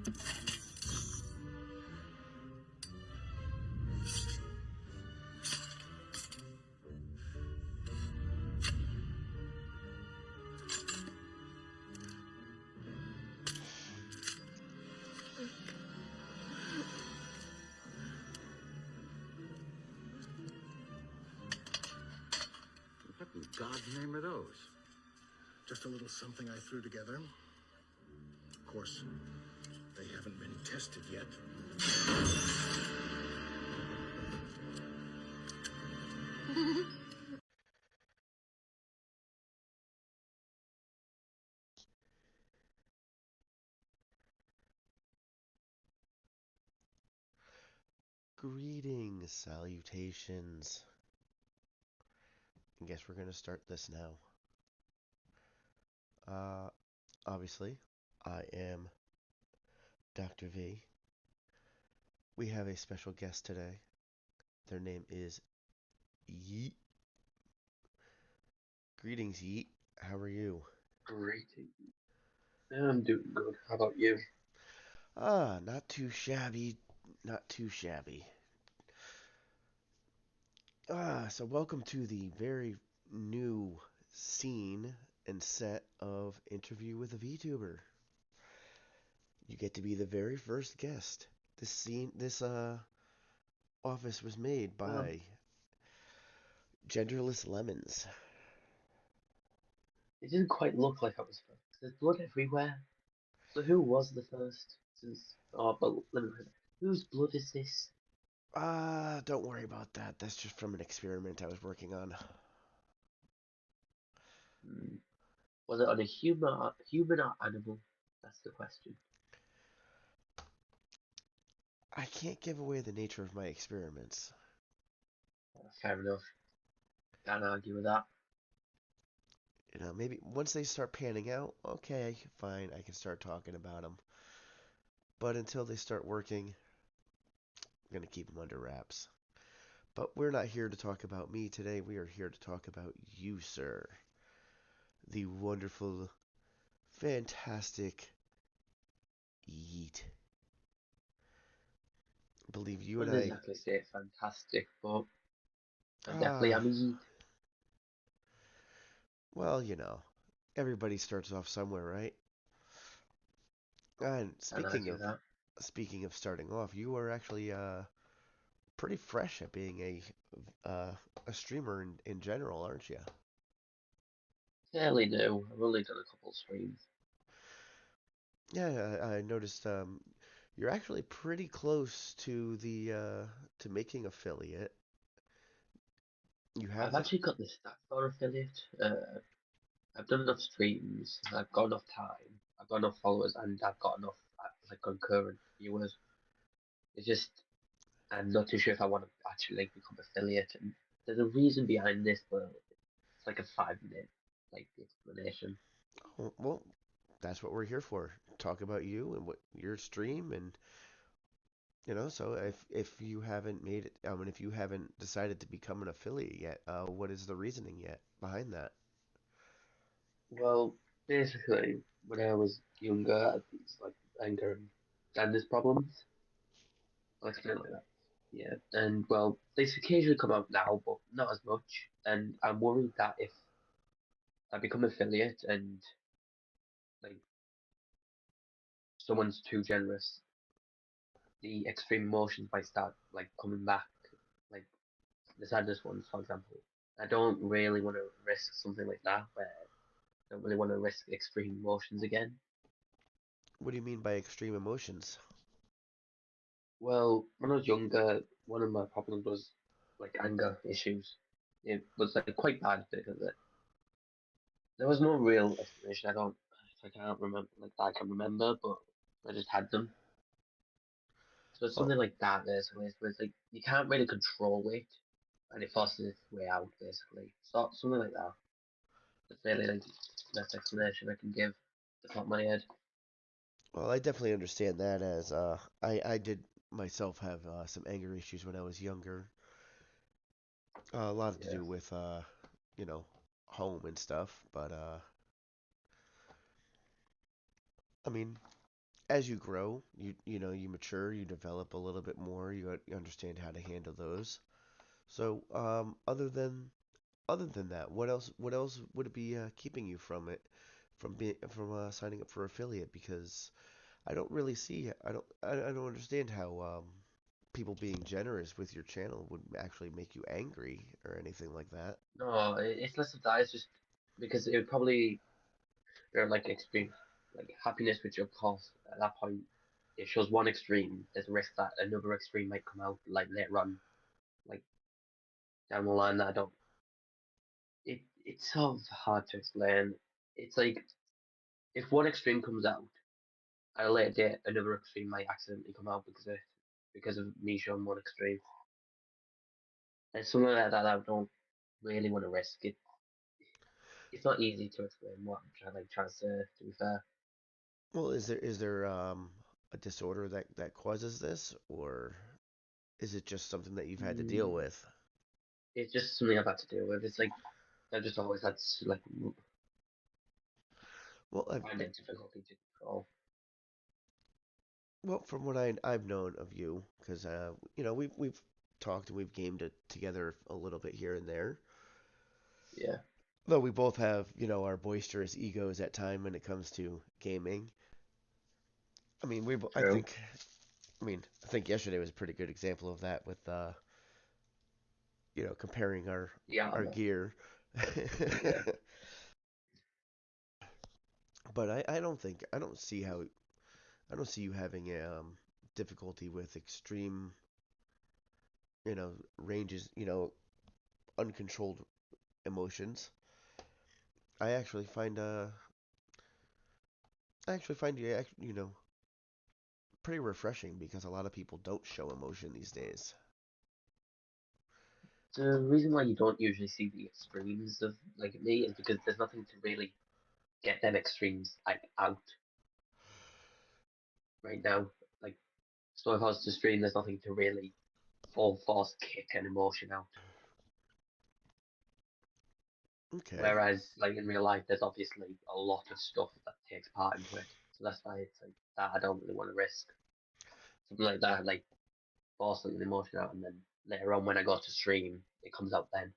What in God's name are those? Just a little something I threw together. Of course, they haven't been tested yet. Greetings, salutations. I guess we're gonna start this now. Obviously, I am Dr. V. We have a special guest today. Their name is Yeet. Greetings, Yeet. How are you? Greetings. I'm doing good. How about you? Not too shabby. Not too shabby. So welcome to the very new scene and set of Interview with a Vtuber. You get to be the very first guest. This office was made by Genderless Lemons. It didn't quite look like I was first. There's blood everywhere. So who was the first? But let me. Whose blood is this? Don't worry about that. That's just from an experiment I was working on. Was it on a human or animal? That's the question. I can't give away the nature of my experiments. Fair enough. Can't argue with that. You know, maybe once they start panning out, okay, fine, I can start talking about them. But until they start working, I'm going to keep them under wraps. But we're not here to talk about me today. We are here to talk about you, sir. The wonderful, fantastic Yeet. I believe you I and wouldn't I... exactly say fantastic, but I definitely am a yeet. Well, you know, everybody starts off somewhere, right? And Can't argue with that. speaking of starting off, you are actually pretty fresh at being a streamer in general, aren't you? Fairly new. I've only done a couple streams. Yeah, I noticed you're actually pretty close to the to making affiliate. You have I've the actually got the stats for affiliate. I've done enough streams, I've got enough time, I've got enough followers, and I've got enough like concurrent viewers. It's just I'm not too sure if I want to actually like become affiliate. And there's a reason behind this, but it's like a 5 minute like explanation. well, that's what we're here for. Talk about you and what your stream and so if you haven't made it, I mean, if you haven't decided to become an affiliate yet, what is the reasoning yet behind that? Well, basically, when I was younger, I had these like anger and sadness problems. I'll explain it like that. Yeah, and well, they occasionally come out now, but not as much. And I'm worried that if I become affiliate and like someone's too generous, the extreme emotions might start like coming back, like the sadness ones, for example. I don't really want to risk something like that, where I don't really want to risk extreme emotions again. What do you mean by extreme emotions? Well, when I was younger, one of my problems was like anger issues. It was like quite bad because there was no real explanation. I can't remember, like I can remember, but I just had them. So it's Well, something like that, basically, where it's like you can't really control it, and it forces its way out, basically. So something like that. That's really like the best explanation I can give off the top of my head. well, I definitely understand that as I did myself have some anger issues when I was younger. A lot to Yeah. do with you know, home and stuff, but I mean, as you grow, you mature, you develop a little bit more, you understand how to handle those. So, other than that, what else would it be keeping you from it, from signing up for affiliate? Because I don't understand how people being generous with your channel would actually make you angry or anything like that. No, it's less of that. It's just because it would probably like extreme like happiness which of course at that point it shows one extreme. There's a risk that another extreme might come out like later on, like down the line that I don't. It's sort of hard to explain. It's like if one extreme comes out at a later date, another extreme might accidentally come out because of me showing one extreme. And something like that I don't really want to risk. It's not easy to explain what I'm trying to say. To be fair, Well, is there a disorder that causes this, or is it just something that you've had to deal mm, with? it's just something I've had to deal with. It's like I've just always had to Well, find it difficulty to control. from what I've known of you, because we've talked and we've gamed it together a little bit here and there. Yeah, Though we both have our boisterous egos at time when it comes to gaming. I mean, true. I think yesterday was a pretty good example of that with comparing Yeah, our no, gear. yeah. But I don't see you having difficulty with extreme ranges, uncontrolled emotions. I actually find you pretty refreshing because a lot of people don't show emotion these days. The reason why you don't usually see the extremes of like me is because there's nothing to really get them extremes like out right now. Like, so if I was to stream, there's nothing to really full force kick an emotion out. Okay. Whereas, like in real life, there's obviously a lot of stuff that takes part into it. So that's why it's like that I don't really want to risk something like that, like forcing an emotion out, and then later on when I go to stream, it comes out then.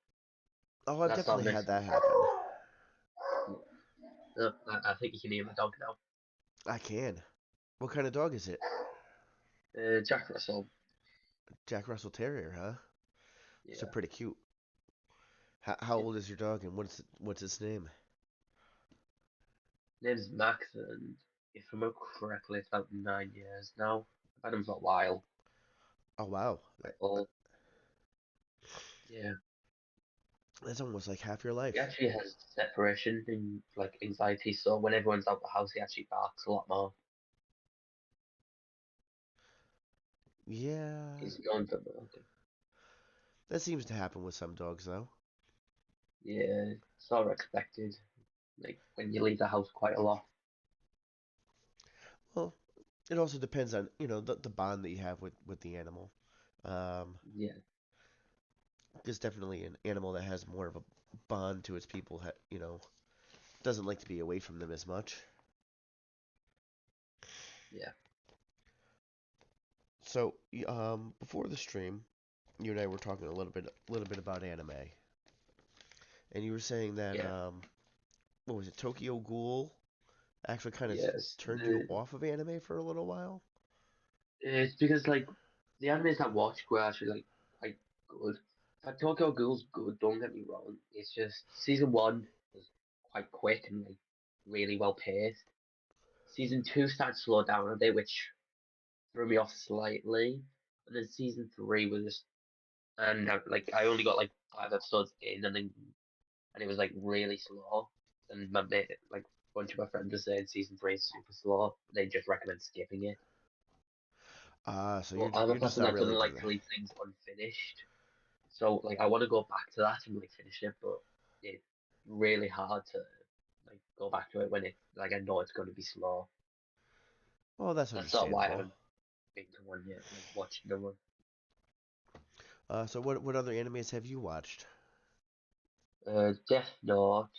Oh, So I've that's what definitely makes had it. that happen. I think you can hear my dog now. I can. What kind of dog is it? Jack Russell. Jack Russell Terrier, huh? So Yeah. pretty cute. How Yeah. old is your dog and what's its name? Name's Max, and if I remember correctly, it's about 9 years now. I've had him for a while, Oh wow, quite old. Yeah. that's almost like half your He life. actually has separation and like anxiety, so when everyone's out the house, he actually barks a lot more. Yeah, He's known for barking. that seems to happen with some dogs though. Yeah, sort of expected. Like when you leave the house quite a lot. Well, it also depends on the bond that you have with the animal. Um, Yeah, there's definitely an animal that has more of a bond to its people. Doesn't like to be away from them as much. yeah, So, before the stream, you and I were talking a little bit about anime, and you were saying that yeah. what was it, Tokyo Ghoul actually kind of Yes. turned you off of anime for a little while. It's because like the animes I watched were actually like quite good. Like Tokyo Ghoul's good, don't get me wrong. It's just season one was quite quick and like really well paced. Season two started to slow down a bit, which threw me off slightly. And then season three was just and like I only got like 5 episodes in and it was like really slow. And my mate like a bunch of my friends were saying season three is super slow. They just recommend skipping it. Ah, so But you're I'm a you're just person not that really doesn't into like to that. leave things unfinished. So like I want to go back to that and like finish it, but it's really hard to like go back to it when it like I know it's going to be slow. Well, that's That's not why I understandable. haven't been to one yet, like watched the one. So what other animes have you watched? Death Note.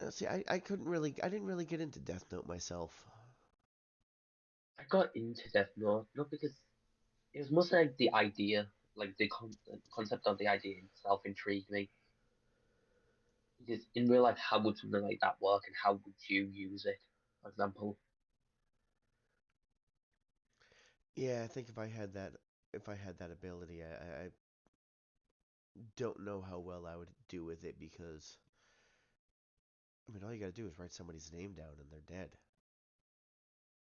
See, I didn't really get into Death Note myself. I got into Death Note not because it was mostly like the idea, like the concept of the idea itself intrigued me. Because in real life, how would something like that work, and how would you use it? For example, Yeah, I think if I had that ability, I don't know how well I would do with it because I mean, all you gotta do is write somebody's name down and they're dead.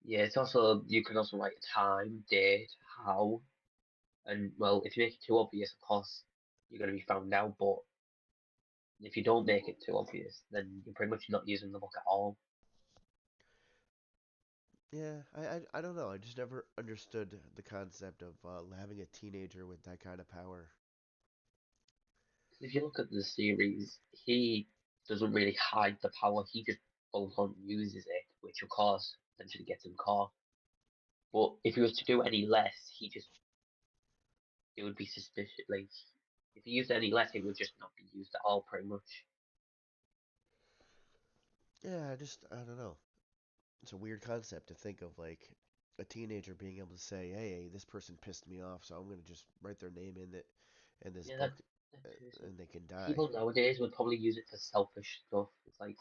yeah, it's also you can also write time, date, how, and well, if you make it too obvious, of course, you're going to be found out. But if you don't make it too obvious, then you're pretty much not using the book at all. Yeah, I don't know. I just never understood the concept of having a teenager with that kind of power. If you look at the series, he doesn't really hide the power. He just full on uses it, which of course eventually gets him caught. But if he was to do any less, it would be suspicious. Like if he used any less, it would just not be used at all, pretty much. Yeah, I don't know. It's a weird concept to think of like a teenager being able to say, "Hey, this person pissed me off, so I'm gonna just write their name in this Yeah, book, that too. So and they can die." people nowadays would probably use it for selfish stuff. It's like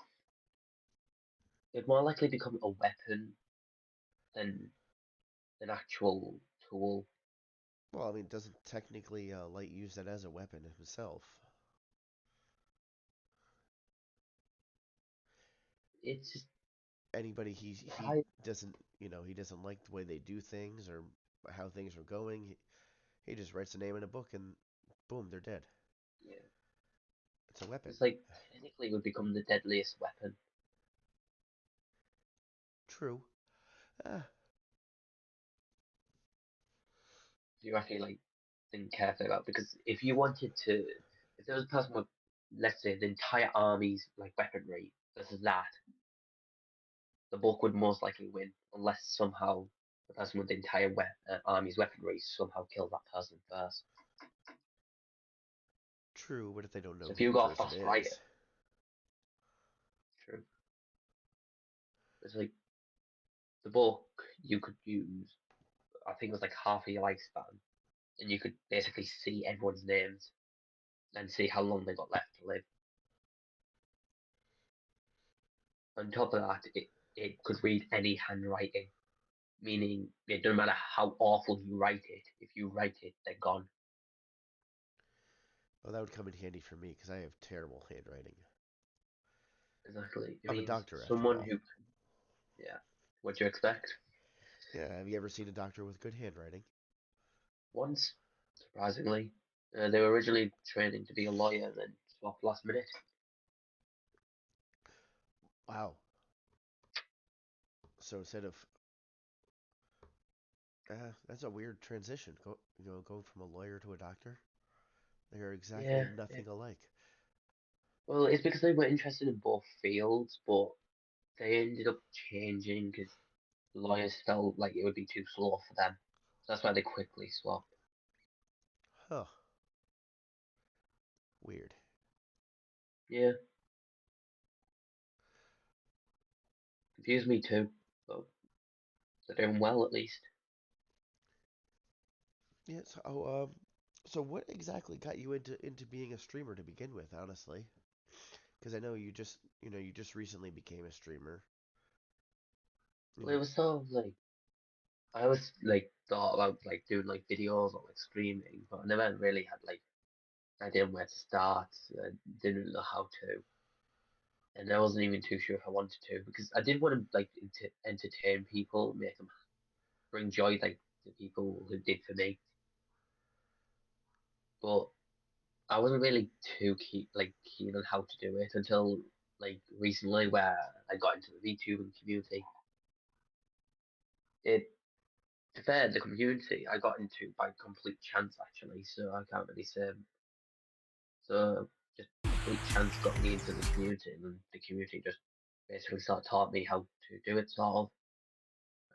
it'd more likely become a weapon than an actual tool. Well, I mean, doesn't technically Light use that as a weapon himself? It's just Anybody he I doesn't he doesn't like the way they do things or how things are going. He just writes the name in a book and boom, they're dead. yeah, It's a weapon. it's like technically it would become the deadliest weapon. True. Ah, If you actually like think carefully about because if there was a person with let's say the entire army's like weaponry versus that, the book would most likely win unless somehow the person with the entire army's weaponry somehow kills that person first. true. But if they don't know So if who you the got a person fast writer, is, true. It's like the book you could use. I think it was like half of your lifespan, and you could basically see everyone's names and see how long they got left to live. On top of that, it could read any handwriting, meaning it doesn't matter how awful you write it. If you write it, they're gone. well, that would come in handy for me because I have terrible handwriting. Exactly. It I'm a means doctor after someone all. who, yeah, what you expect. Yeah. Have you ever seen a doctor with good handwriting? Once, surprisingly, they were originally training to be a lawyer, and then swapped last minute. Wow. So instead of that's a weird transition. Going from a lawyer to a doctor. They are exactly Yeah, nothing alike. well, it's because they were interested in both fields, but they ended up changing because lawyers felt like it would be too slow for them. So that's why they quickly swapped. Huh. Weird. Yeah, confused me too, but they're doing well at least. Yeah. So what exactly got you into being a streamer to begin with? Honestly, because I know you just recently became a streamer. You Well, it know. was sort of like I always like thought about like doing like videos or like streaming, but I never really had like idea where to start. I didn't know how to, and I wasn't even too sure if I wanted to because I did want to like entertain people, make them bring joy like the people who did for me, but I wasn't really too keen on how to do it until like recently where I got into the VTubing community. It to be fair, the community I got into by complete chance actually, so I can't really say. So just complete chance got me into the community, and then the community just basically sort of taught me how to do it, sort of.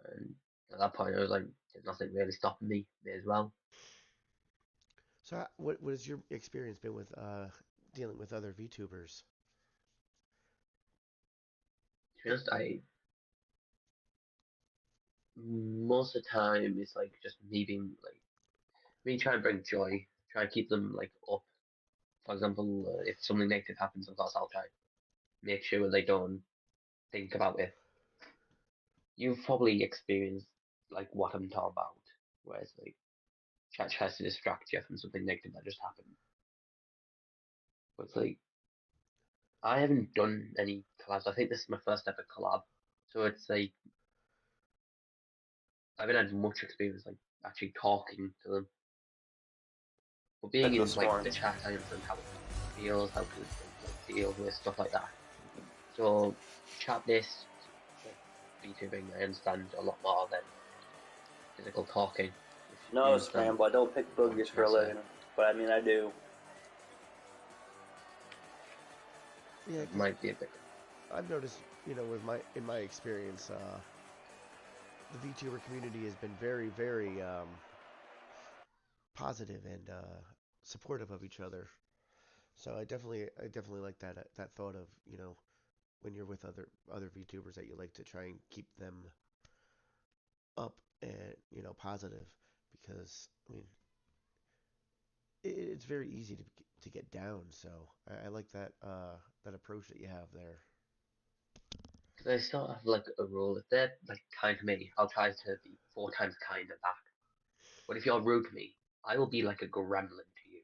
And at that point, I was like, there's nothing really stopping me. May as well. So what has your experience been with dealing with other VTubers? To be honest, most of the time it's like just me being like me trying to bring joy, try to keep them like up. For example, if something negative happens, of course I'll try make sure they don't think about it. You've probably experienced like what I'm talking about, where it's like chat tries to distract you from something negative that just happened. But it's like I haven't done any collabs. I think this is my first ever collab, so it's like I haven't had much experience like actually talking to them. But being That's a in like storm. the chat, I understand how it feels, how to like deal with stuff like that. So chat based like VTubing, I understand a lot more than physical talking. If you No, understand Scramble, I don't pick what I'm boogers for trying a to say, living. But I mean, I do. Yeah, it because might be a bit. I've noticed, with in my experience, the VTuber community has been very, very positive and supportive of each other. So I definitely like that thought of, when you're with other VTubers that you like to try and keep them up and positive, because I mean it's very easy to get down. So I like that approach that you have there. Because I sort of have like a rule. If they're like kind to me, I'll try to be 4 times kinder back. But if you're rude to me, I will be like a gremlin to you.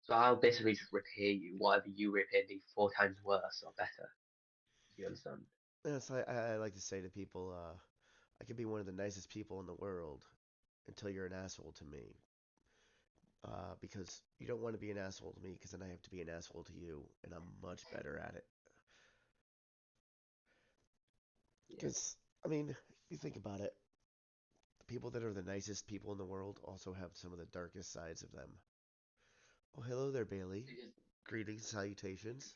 So I'll basically just repay you whatever you repay me 4 times worse or better. Do you understand? Yes, I like to say to people, I can be one of the nicest people in the world until you're an asshole to me. Because you don't want to be an asshole to me, because then I have to be an asshole to you, and I'm much better at it. Yeah. Because, I mean, you think about it, the people that are the nicest people in the world also have some of the darkest sides of them. Oh, hello there, Bailey. Because, Greetings, salutations.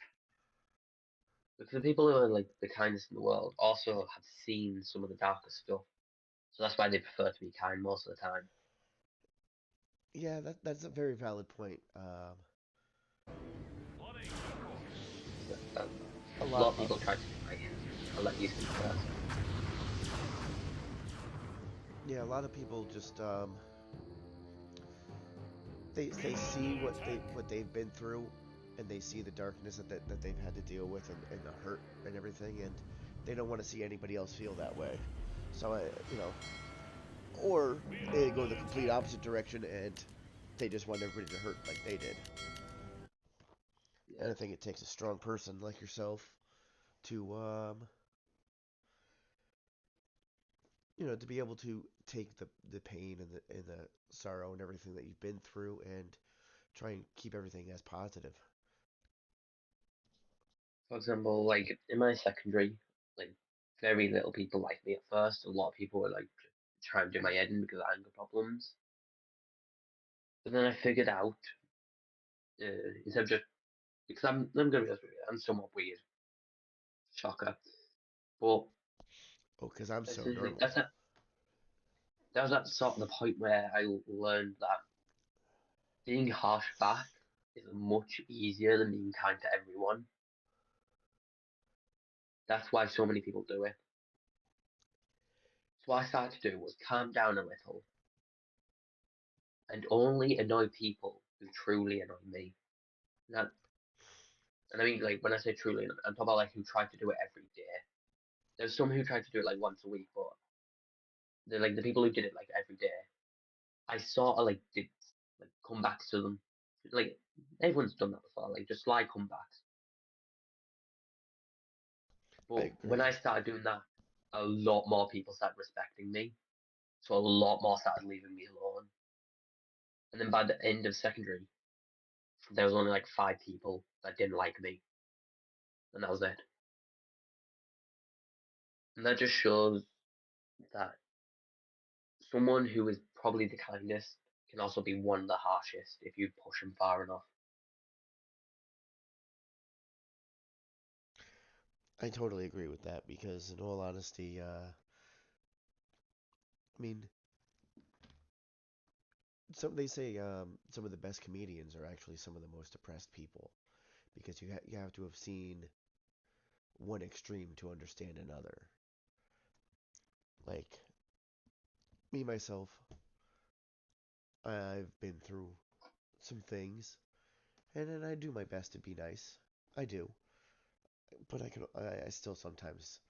because the people who are like the kindest in the world also have seen some of the darkest stuff. So that's why they prefer to be kind most of the time. Yeah, that's a very valid point. A A lot lot, of people try to do my intro. I'll let you speak first. yeah, a lot of people just they see what they've been through, and they see the darkness that they've had to deal with, and the hurt and everything, and they don't want to see anybody else feel that way. So I, or they go the complete opposite direction and they just want everybody to hurt like they did. And Yeah. I think it takes a strong person like yourself to to be able to take the pain and the sorrow and everything that you've been through and try and keep everything as positive. For example, like in my secondary, like very little people liked me at first. A lot of people were like trying to do my head in because of anger problems. But then I figured out, instead of just because I'm gonna be honest with you, I'm somewhat weird, shocker. But Oh, because I'm so essentially, normal. that was at sort of the point where I learned that being harsh back is much easier than being kind to everyone. That's why so many people do it. So what I started to do was calm down a little and only annoy people who truly annoy me. That, and I mean, like, when I say truly, I'm talking about like who try to do it every day. There's some who try to do it like once a week, but they're like the people who did it like every day. I sort of like did like comebacks to them. Like everyone's done that before, like just sly comebacks. I But when agree. I started doing that, a lot more people started respecting me. So a lot more started leaving me alone. And then by the end of secondary, there was only like 5 people that didn't like me, and that was it. And that just shows that someone who is probably the kindest can also be one of the harshest if you push them far enough. I totally agree with that because, in all honesty, I mean, they say some of the best comedians are actually some of the most depressed people because you have to have seen one extreme to understand another. Like me myself, I've been through some things, and then I do my best to be nice. I do, but I still sometimes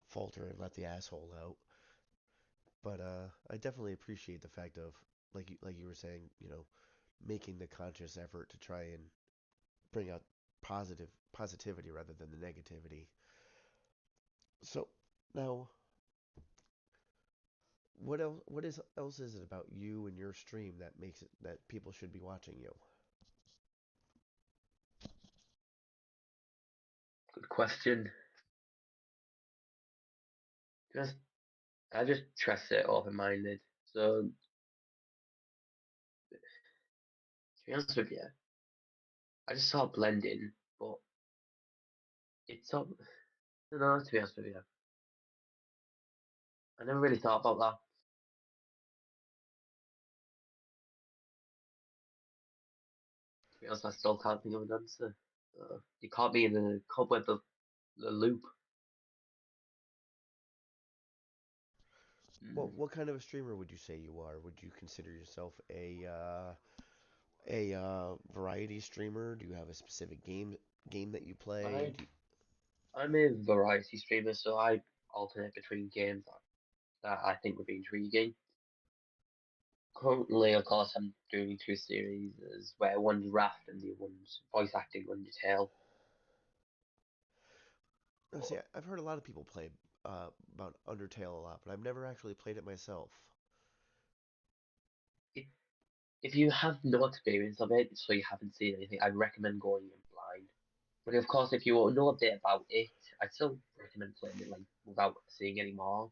falter and let the asshole out. But I definitely appreciate the fact of like you were saying, making the conscious effort to try and bring out positivity rather than the negativity. So now, what else is it about you and your stream that makes it that people should be watching you? Good question. Just I just trust it open-minded. So to be honest with you, I just saw it blend in, but it's so no. To be honest with you, I never really thought about that. To be honest, I still can't think of an answer. You caught me in the cobweb of the loop. Well, Mm. what kind of a streamer would you say you are? Would you consider yourself a variety streamer? Do you have a specific game that you play? I I'm a variety streamer, so I alternate between games that I think would be intriguing. Currently, of course, I'm doing two series, where one's Raft and the other one's voice acting Undertale. Oh, see, I've heard a lot of people play about Undertale a lot, but I've never actually played it myself. If, if you have no experience of it, so you haven't seen anything, I'd recommend going in blind. But of course, if you know a bit about it, I'd still recommend playing it like without seeing any more.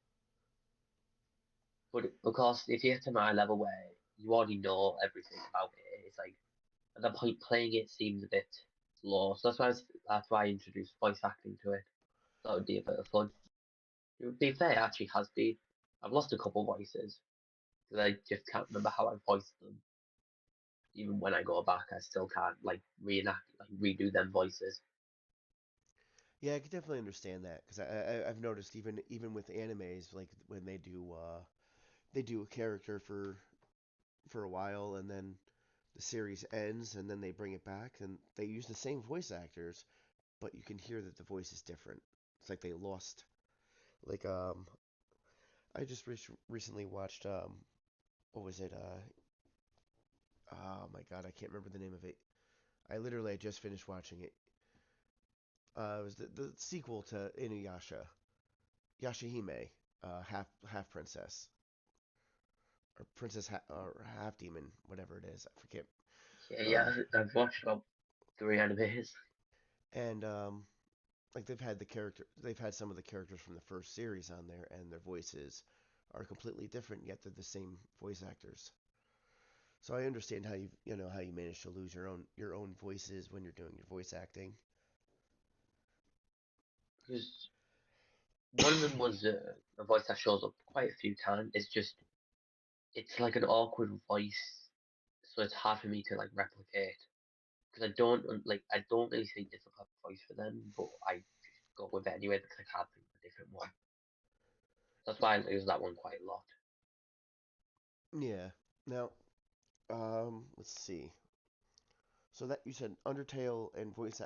But of course, if you get to my level where you already know everything about it, it's like at that point playing it seems a bit low. So that's why I introduced voice acting to it. That would be a bit of fun. To be fair, it actually has been. I've lost a couple voices because I just can't remember how I voiced them. Even when I go back, I still can't like reenact, like redo them voices. Yeah, I could definitely understand that because I've noticed even with animes, like when they do a character for a while and then the series ends and then they bring it back and they use the same voice actors, but you can hear that the voice is different. It's like they lost. Like I just recently watched what was it? Oh my God, I can't remember the name of it. I just finished watching it. It was the sequel to Inuyasha, Yashahime, half princess or or half demon, whatever it is. I forget. Yeah, Um, yeah, I've watched about three animes. and like they've had some of the characters from the first series on there, and their voices are completely different, yet they're the same voice actors. So I understand how you manage to lose your own voices when you're doing your voice acting. Because one of them was a voice that shows up quite a few times. It's like an awkward voice, so it's hard for me to like replicate. Because I don't really think it's a proper voice for them, but I just go with it anyway because I can't think of a different one. That's why I use that one quite a lot. Yeah. Now, let's see. So that you said Undertale and voice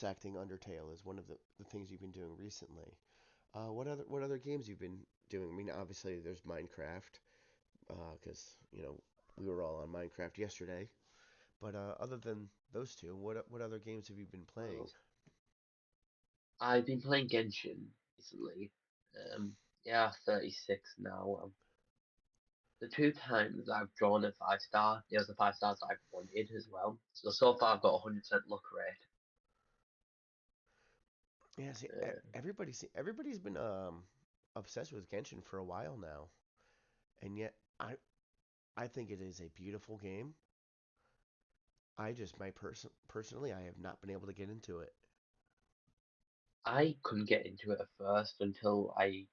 acting Undertale is one of the things you've been doing recently. What other games you've been doing? I mean, obviously there's Minecraft, because we were all on Minecraft yesterday. But other than those two, what other games have you been playing? Well, I've been playing Genshin recently. Yeah, 36 now. The two times I've drawn a 5 star, there's the 5 stars I've wanted as well. So far I've got 100% luck rate. Yeah, see, Uh, everybody's been obsessed with Genshin for a while now, and yet I think it is a beautiful game. I just my personally I have not been able to get into it. I couldn't get into it at first until they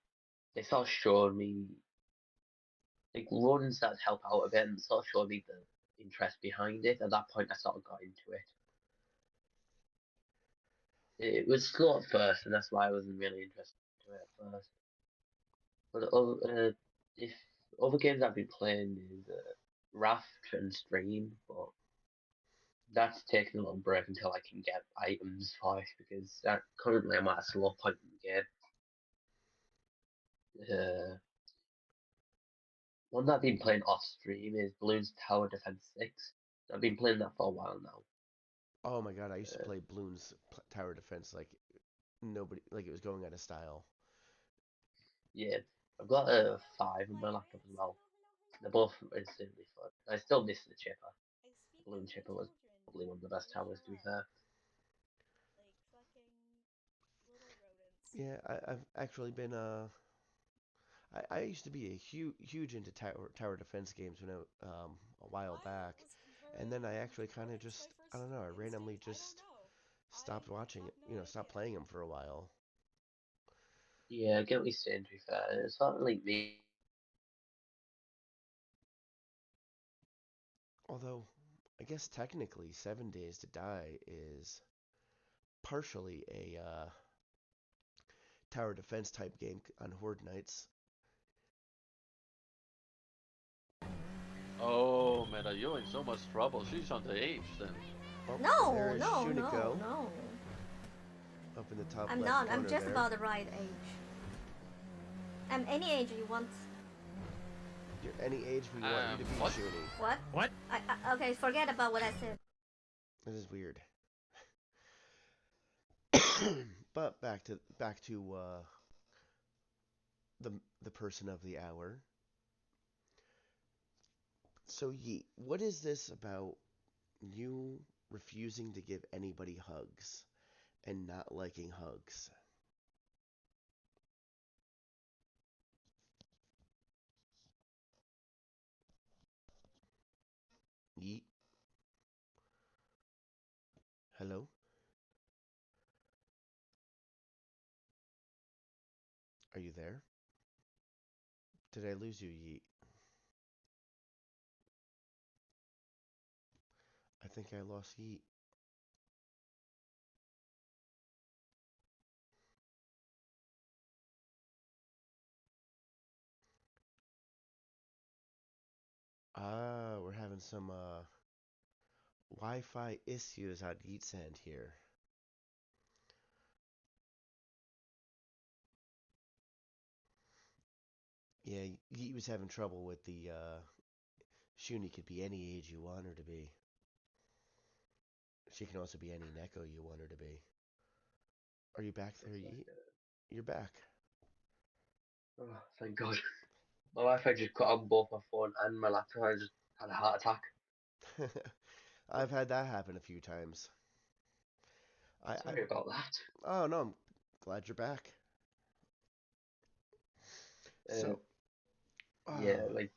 sort of showed me like runs that help out a bit and sort of showed me the interest behind it. At that point, I sort of got into it. It was slow at first, and that's why I wasn't really interested in it at first. But if other games I've been playing is Raft and Stream, but that's taking a little break until I can get items for it because currently I'm at a slow point in the game. One that I've been playing off stream is Bloons Tower Defense 6. I've been playing that for a while now. Oh my god, I used to Uh, play Bloons Tower Defense like nobody, like it was going out of style. yeah, I've got 5 on my laptop as well. They're both instantly fun. I still miss the chipper. The Balloon chipper was probably one of the best towers to be fair. Yeah, I've actually been I used to be a huge into tower defense games when a while back, and then I actually kind of just I don't know I randomly just stopped watching it, stopped playing them for a while. Yeah, I get what you're saying to be fair. It's not like me. Although I guess technically 7 Days to Die is partially a tower defense type game on Horde Nights. Oh, man, you're in so much trouble. She's underage then. Oh, there No, is no, no, Shuniko no. up in the top I'm left not. I'm corner just there. about the right age. I'm any age you want. You're any age we want you to be, What? Shuni. What? What? Okay, forget about what I said. This is weird. But back to the person of the hour. So Yeet, what is this about you refusing to give anybody hugs and not liking hugs? Yeet, hello? Are you there? Did I lose you, Yeet? I think I lost Yeet. Ah, we're having some Wi-Fi issues on Yeet's end here. Yeah, Yeet was having trouble with the Shuni could be any age you want her to be. She can also be any Neko you want her to be. Are you back there, It's like, Yeet? You're back. oh, thank God. My Wi-Fi just cut on both my phone and my laptop. I just had a heart attack. I've had that happen a few times. I Sorry about that. oh no, I'm glad you're back. Uh, So, yeah, uh, like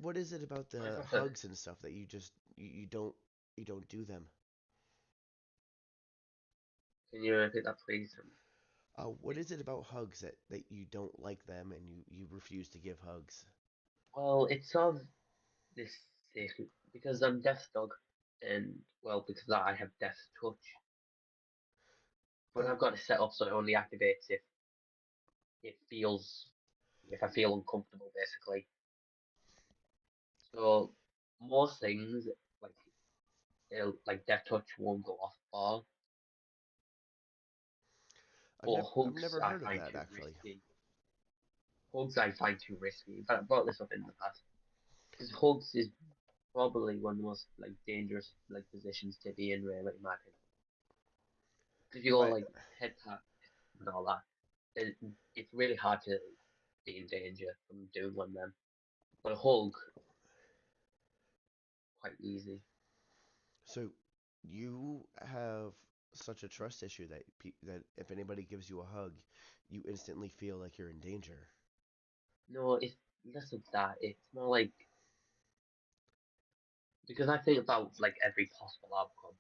what is it about I the got the. hugs and stuff that you don't do them? Can you repeat that, please? What is it about hugs that you don't like them and you refuse to give hugs? Well, it's sort of this thing because I'm deaf dog, and well, because I have deaf touch, but Oh, I've got it set up so it only activates if it feels if I feel uncomfortable, basically. So most things like like deaf touch won't go off for, I've but never I've hugs never I heard of find that too actually. risky. Hugs I find too risky. In fact, I brought this up in the past because hugs is probably one of the most like dangerous like positions to be in, really, in my opinion. Because you go Why? like head tap and all that, it, it's really hard to be in danger from doing one of them. But a hug, quite easy. So you have such a trust issue that if anybody gives you a hug, you instantly feel like you're in danger. No, it's less of that. It's more like because I think about like every possible outcome,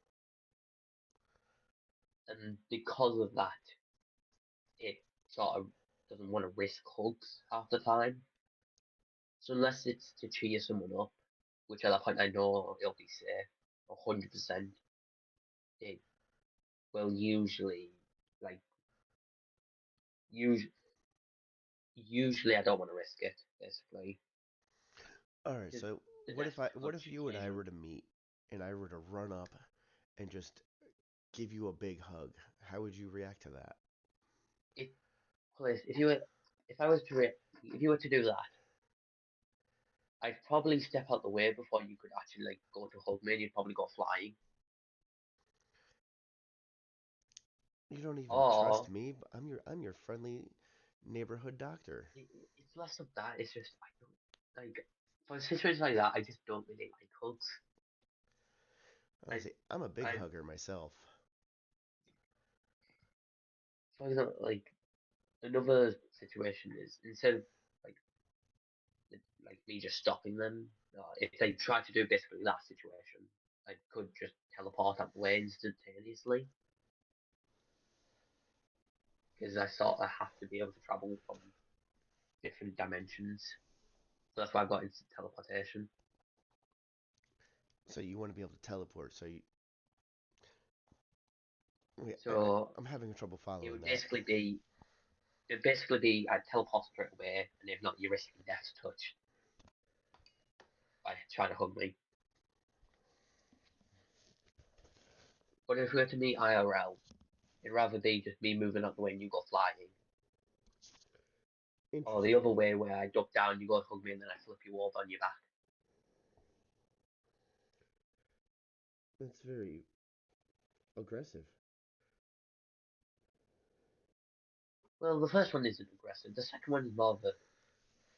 and because of that, it sort of doesn't want to risk hugs half the time. So unless it's to cheer someone up, which at that point I know it'll be safe, 100%, it will usually like usually usually I don't want to risk it, basically. All right, Because so the what if next what if touch you and I came. were to meet and I were to run up and just give you a big hug? How would you react to that? It, please, if I was to, if you were to do that, I'd probably step out the way before you could actually like go to hug me, and you'd probably go flying. You don't even trust Or me, but I'm your friendly neighborhood doctor. it's less of that. It's just I don't like for situations like that. I just don't really like hugs. I Honestly, I'm a big I hugger myself. for example, like another situation is instead of like like me just stopping them, if they try to do basically that situation, I could just teleport out the way instantaneously because I sort of have to be able to travel from different dimensions. So that's why I've got instant teleportation. So you want to be able to teleport. So you wait, So I'm having trouble it following would that. basically be I teleport straight away, and if not, you're risking death touch by trying to hug me. But if we were to meet IRL, it'd rather be just me moving out the way and you go flying, or the Interesting. other way where I duck down, you go hug me, and then I flip you over on your back. That's very aggressive. Well, the first one isn't aggressive. The second one is more of a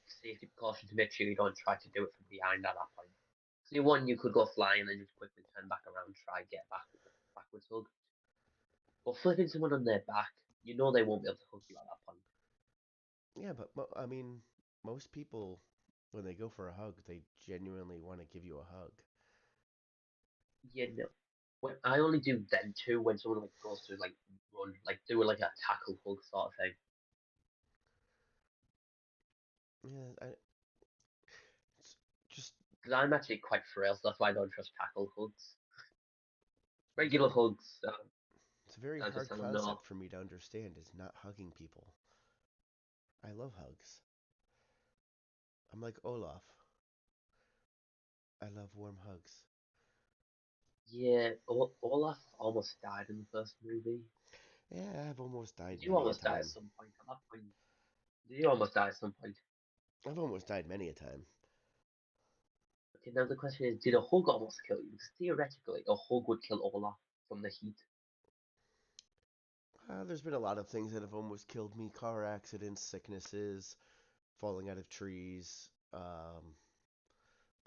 safety precaution to make sure you don't try to do it from behind at that point. So the one you could go flying and then just quickly turn back around, try and get back with a backwards hug. But flipping someone on their back, you know they won't be able to hug you at that point. Yeah, but I mean, most people when they go for a hug, they genuinely want to give you a hug. You know, when I only do them too when someone like goes to like run, like do like a tackle hug sort of thing. Yeah, it's just Because I'm actually quite frail, so that's why I don't trust tackle hugs. Regular very hugs, it's a very I just hard tell them no. concept for me to understand is not hugging people. I love hugs. I'm like Olaf. I love warm hugs. Yeah, Olaf almost died in the first movie. Yeah, I've almost died Did you many a almost die at time. some point? At that point, did you almost die at some point? I've almost died many a time. Okay, now the question is, did a hug almost kill you? Because theoretically, a hug would kill Olaf from the heat. There's been a lot of things that have almost killed me: car accidents, sicknesses, falling out of trees,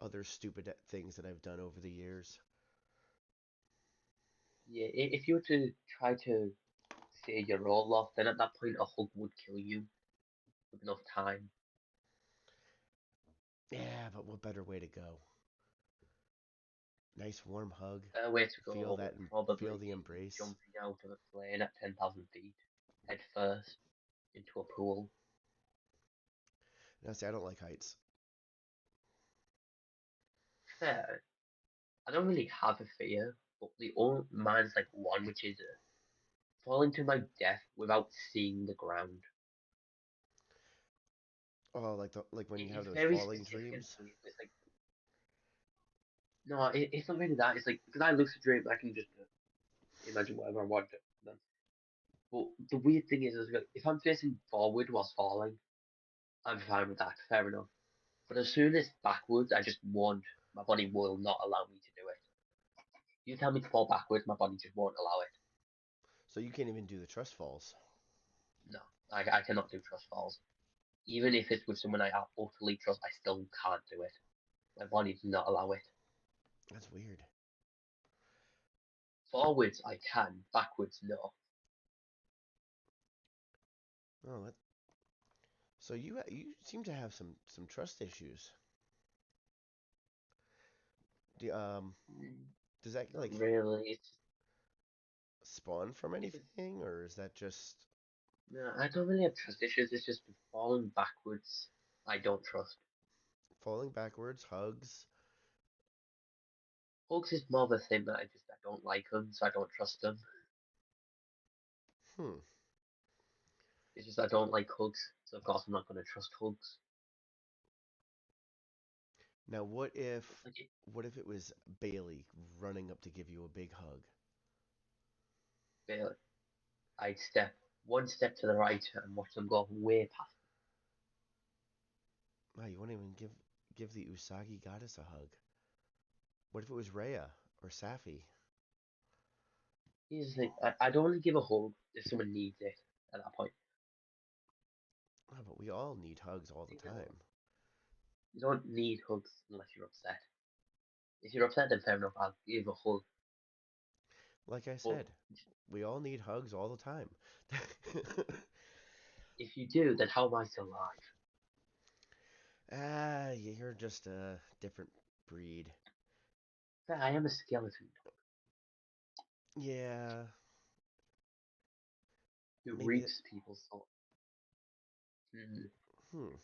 other stupid things that I've done over the years. Yeah, if you were to try to say your Olaf, then at that point a hug would kill you with enough time. Yeah, but what better way to go? Nice warm hug. A way to Feel go that would and feel probably the be embrace. jumping out of a plane at 10,000 feet, head first, into a pool. Now, see, I don't like heights. Fair. I don't really have a fear, but the only mine's like one, which is falling to my death without seeing the ground. Oh, like when you have It's those very falling specific and dreams. weird. It's like no, it's not really that. It's like because I lucid dream, I can just imagine whatever I want. Then. But the weird thing is like, if I'm facing forward whilst falling, I'm fine with that. Fair enough. But as soon as backwards, I just won't. My body will not allow me to do it. You tell me to fall backwards, my body just won't allow it. So you can't even do the trust falls. No, I cannot do trust falls. Even if it's with someone I utterly trust, I still can't do it. My body does not allow it. That's weird. Forwards I can, backwards no. Oh, so you seem to have some trust issues. Do, does that Not like really. spawn from If it's anything, or is that just no, I don't really have trust issues. It's just falling backwards. I don't trust. falling backwards, hugs? Hugs is more of a thing that I don't like them, so I don't trust them. Hmm. It's just I don't like hugs, so of course I'm not going to trust hugs. Now, Like, what if it was Bailey running up to give you a big hug? barely. I'd step one step to the right and watch them go way past. No, you won't even give the Usagi goddess a hug. What if it was Rhea or Safi? Here's the thing: I'd only give a hug if someone needs it at that point. Oh, but we all need hugs all the You know, time. you don't need hugs unless you're upset. If you're upset, then fair enough. I'll give a hug. Like I But said, we all need hugs all the time. if you do, then how am I still alive? You're just a different breed. I am a skeleton Yeah, who maybe. reaps people's soul. Mm. Hmm.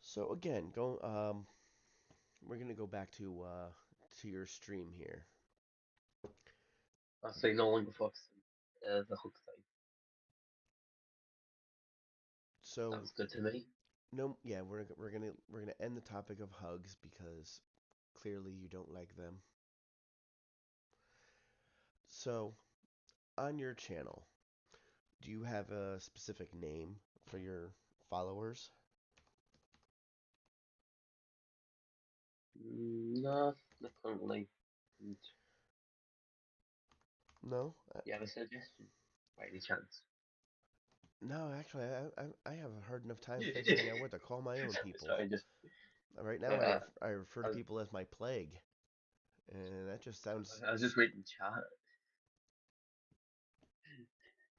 So again, go. We're gonna go back to your stream here. So you no longer focus on the hug thing. So Sounds good to me. no, yeah, we're gonna end the topic of hugs because clearly you don't like them. So on your channel, do you have a specific name for your followers? No, not currently. Do No, you have a suggestion? By any chance? no. Actually, I have a hard enough time figuring out what to call my own people. Sorry, just Right now, uh, I refer to I was, people as my plague, and that just sounds I was just reading chat.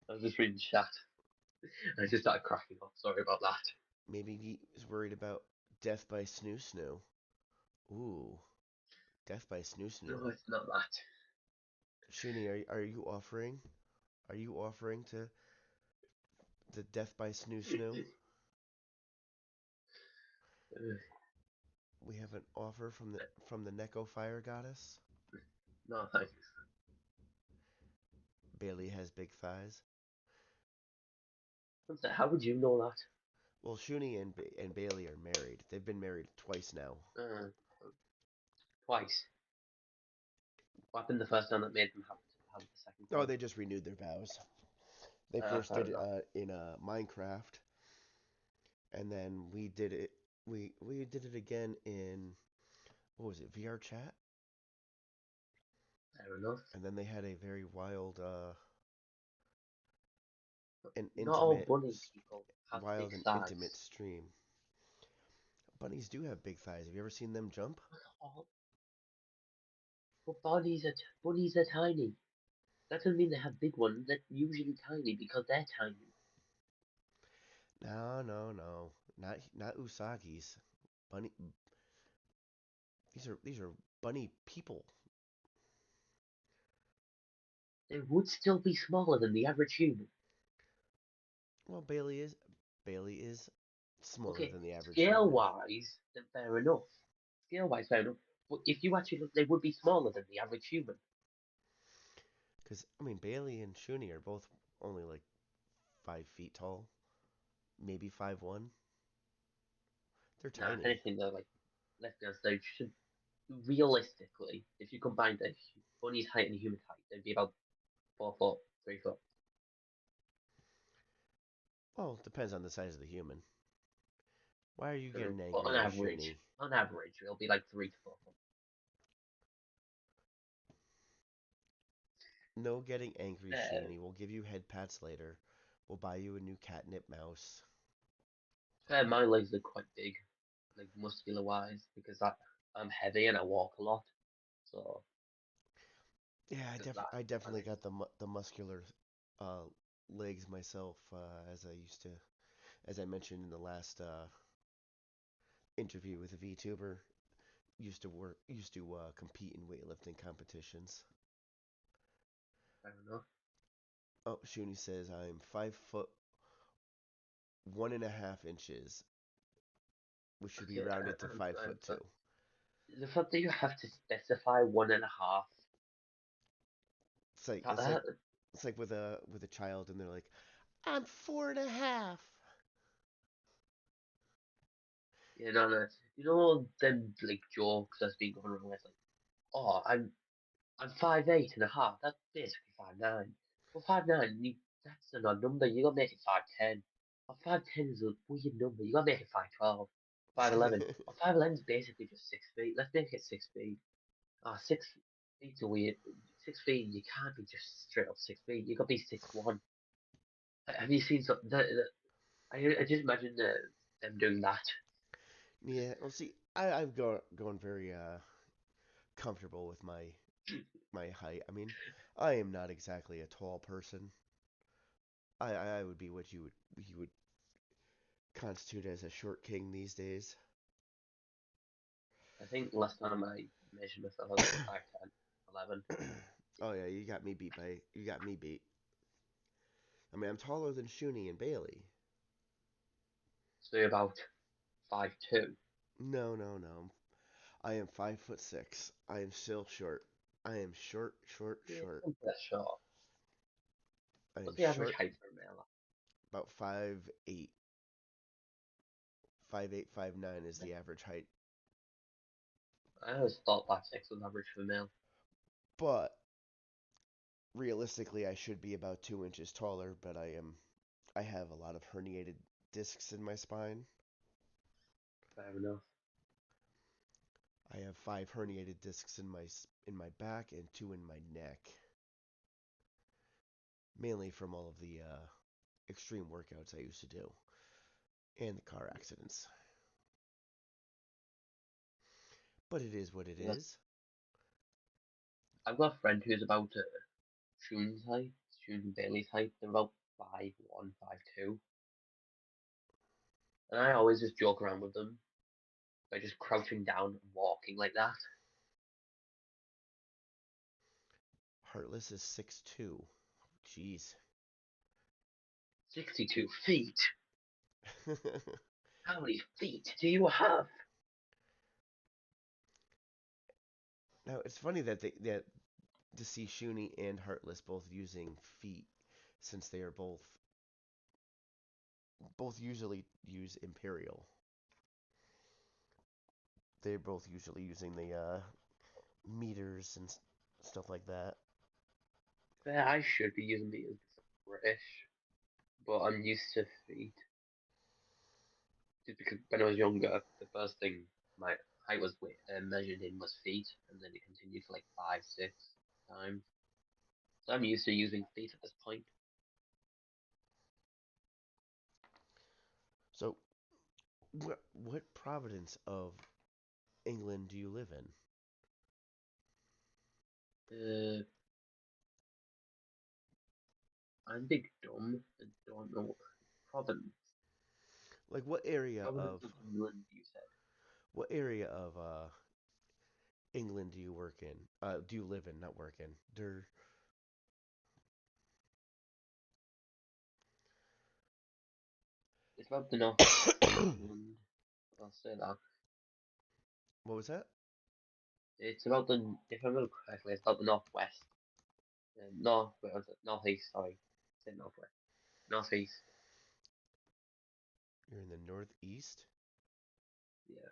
I was just reading chat. I just started cracking up. Sorry about that. maybe he's worried about death by snoo snoo. Ooh, death by snoo snoo. No, it's not that. Shuni, are you offering? Are you offering to the death by snoo snoo? We have an offer from the Neko Fire Goddess. No, thanks. Bailey has big thighs. How would you know Well, Shuni and Bailey are married. They've been married twice now. that? Twice. What happened the first time that made them have the second Oh, time? they just renewed their vows. They first Fair did it enough. in Minecraft, and then we did it. We did it again in what was it? VR chat, Fair enough. and then they had a very wild, and Not all bunny people have big wild and intimate thighs. stream. Bunnies do have big thighs. Have you ever seen them jump? Not all, but bunnies are tiny. That doesn't mean they have big ones. They're usually tiny because they're tiny. No, no, no. Not Usagis. Bunny. These are bunny people. They would still be smaller than the average human. Well, Bailey is smaller Okay, than the average scale human. wise, then fair enough. Scale wise, fair enough. But if you actually look, they would be smaller than the average human. Because I mean, Bailey and Shuni are both only like 5 feet tall, maybe 5'1". They're Nah, if tiny. anything, they're like, let's be honest, they should realistically, if you combine the bunny's height and the human height, they'd be about 4 foot, 3 foot. Well, it depends on the size of the human. Why are you getting But angry there, Shuni? on average, it'll be like 3 to 4 foot. No getting angry, Uh, Shuni. We'll give you head pats later. We'll buy you a new catnip mouse. my legs are quite big, like muscular wise, because I'm heavy and I walk a lot. So Yeah, because of that, I my definitely legs. got the muscular uh, legs myself, as I used to, as I mentioned in the last interview with a Vtuber. Used to compete in weightlifting competitions. I don't know. Oh, Shuni says I'm 5 foot 1.5 inches, which should be Okay, rounded to five I'm foot two. the fact that you have to specify 1.5. It's like That, that with a child, and they're like, I'm 4.5. Yeah, no, no. You know all them like jokes that's been going around with like, oh, I'm 5'8.5". That's basically 5'9". Well, 5'9", that's an odd number. You gotta make it 5'10". Or 5'10" is a weird number. You gotta make it 5'12", 5'11". Or 5'11" is basically just 6 feet. Let's make it 6 feet. Ah, 6 feet's a weird. 6 feet, you can't be just straight up 6 feet. You gotta be 6'1". Have you seen some? I just imagine them doing that. Yeah, well, see, I've gone very comfortable with my height. I mean, I am not exactly a tall person. I would be what you would constitute as a short king these days. I think last time I measured myself, I was like 5'10", 11. Oh yeah, you got me beat. I mean, I'm taller than Shuni and Bailey. So you're about 5'2". No, no, no. I am 5'6". I am still short. I am short, short, Yeah, short. I'm that short. I am What's the average short, height for a male? about 5'8". 5'8", 5'9" is the average height. I always thought 5'6" was average for a male. But realistically, I should be about 2 inches taller. But I have a lot of herniated discs in my spine. Fair enough. I have 5 herniated discs in my back and 2 in my neck, mainly from all of the extreme workouts I used to do and the car accidents. But it is what it Well, is. I've got a friend who's about Shun's height, Shun and Bailey's height. They're about 5'1", 5'2". And I always just joke around with them by just crouching down and walking like that. Heartless is 6'2". Jeez. 62 feet? How many feet do you have? Now it's funny that to see Shuni and Heartless both using feet, since they are both usually use Imperial. They're both usually using the meters and stuff like that. Yeah, I should be using meters because I'm British, but I'm used to feet. Just because when I was younger, the first thing my height was measured in was feet, and then it continued for like 5, 6 times. So I'm used to using feet at this point. So, what province of England do you live in? Uh, I'm big dumb and don't know what province. Like Province of England, you said. what area of England do you work in? Do you live in, not work in? It's about the northwest of England. I'll say that. What was that? It's about the, if I remember correctly, it's about the northwest. North, wait, was it? Northeast, sorry. I said northwest. Northeast. You're in the northeast? Yeah.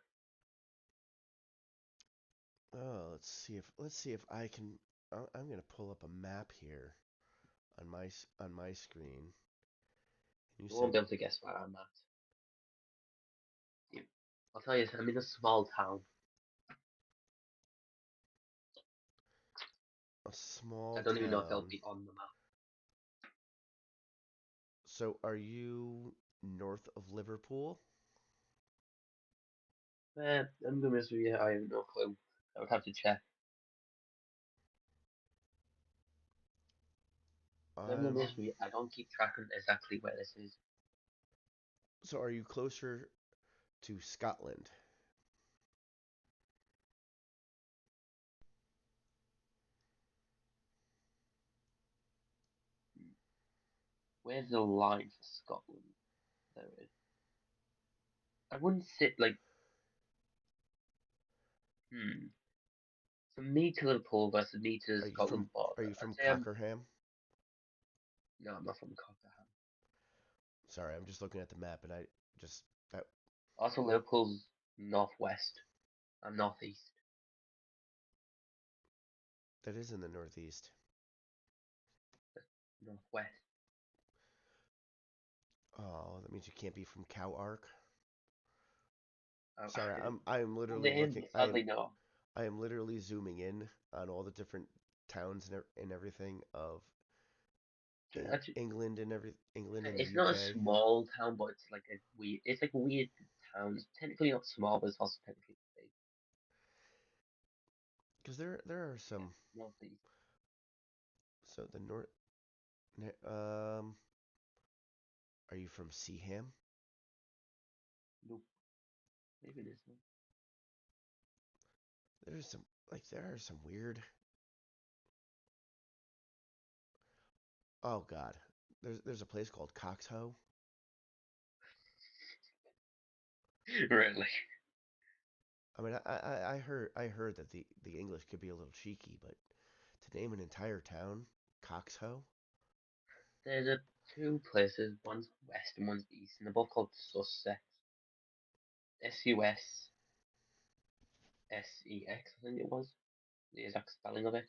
Oh, let's see if I can. I'm gonna pull up a map here on my screen. You You won't said be able to guess where I'm at. Yeah. I'll tell you, I'm in a small town. a small I don't even know if they'll town. be on the map. So are you north of Liverpool? I'm gonna be honest with you, I have no clue. I would have to check. I'm gonna be honest with you, I don't keep track of exactly where this is. So are you closer to Scotland? Where's the line for Scotland? There it is. I wouldn't sit like, hmm. From me to Liverpool versus me to Are you from Scotland border. are you I'd from say I'm, Cockerham? no, I'm not from Cockerham. Sorry, I'm just looking at the map and I just that Also, Liverpool's northwest. I'm northeast. That is in the northeast. Northwest. Oh, that means you can't be from Cow Ark. Oh, Sorry, I'm full literally name, looking. sadly no. I am literally zooming in on all the different towns and everything of Actually, England and England and the it's not a UK. small town, but it's like a weird. It's like a weird town. It's technically not small, but it's also technically big. Because there are Yeah, some. northeast. So the north. Are you from Seaham? Nope. Maybe this one. There's some there are some weird. Oh God, there's a place called Coxhoe. Really? I mean, I heard that the English could be a little cheeky, but to name an entire town Coxhoe. There's two places. One's west and one's east, and they're both called Sussex. Sussex, I think it was the exact spelling of it.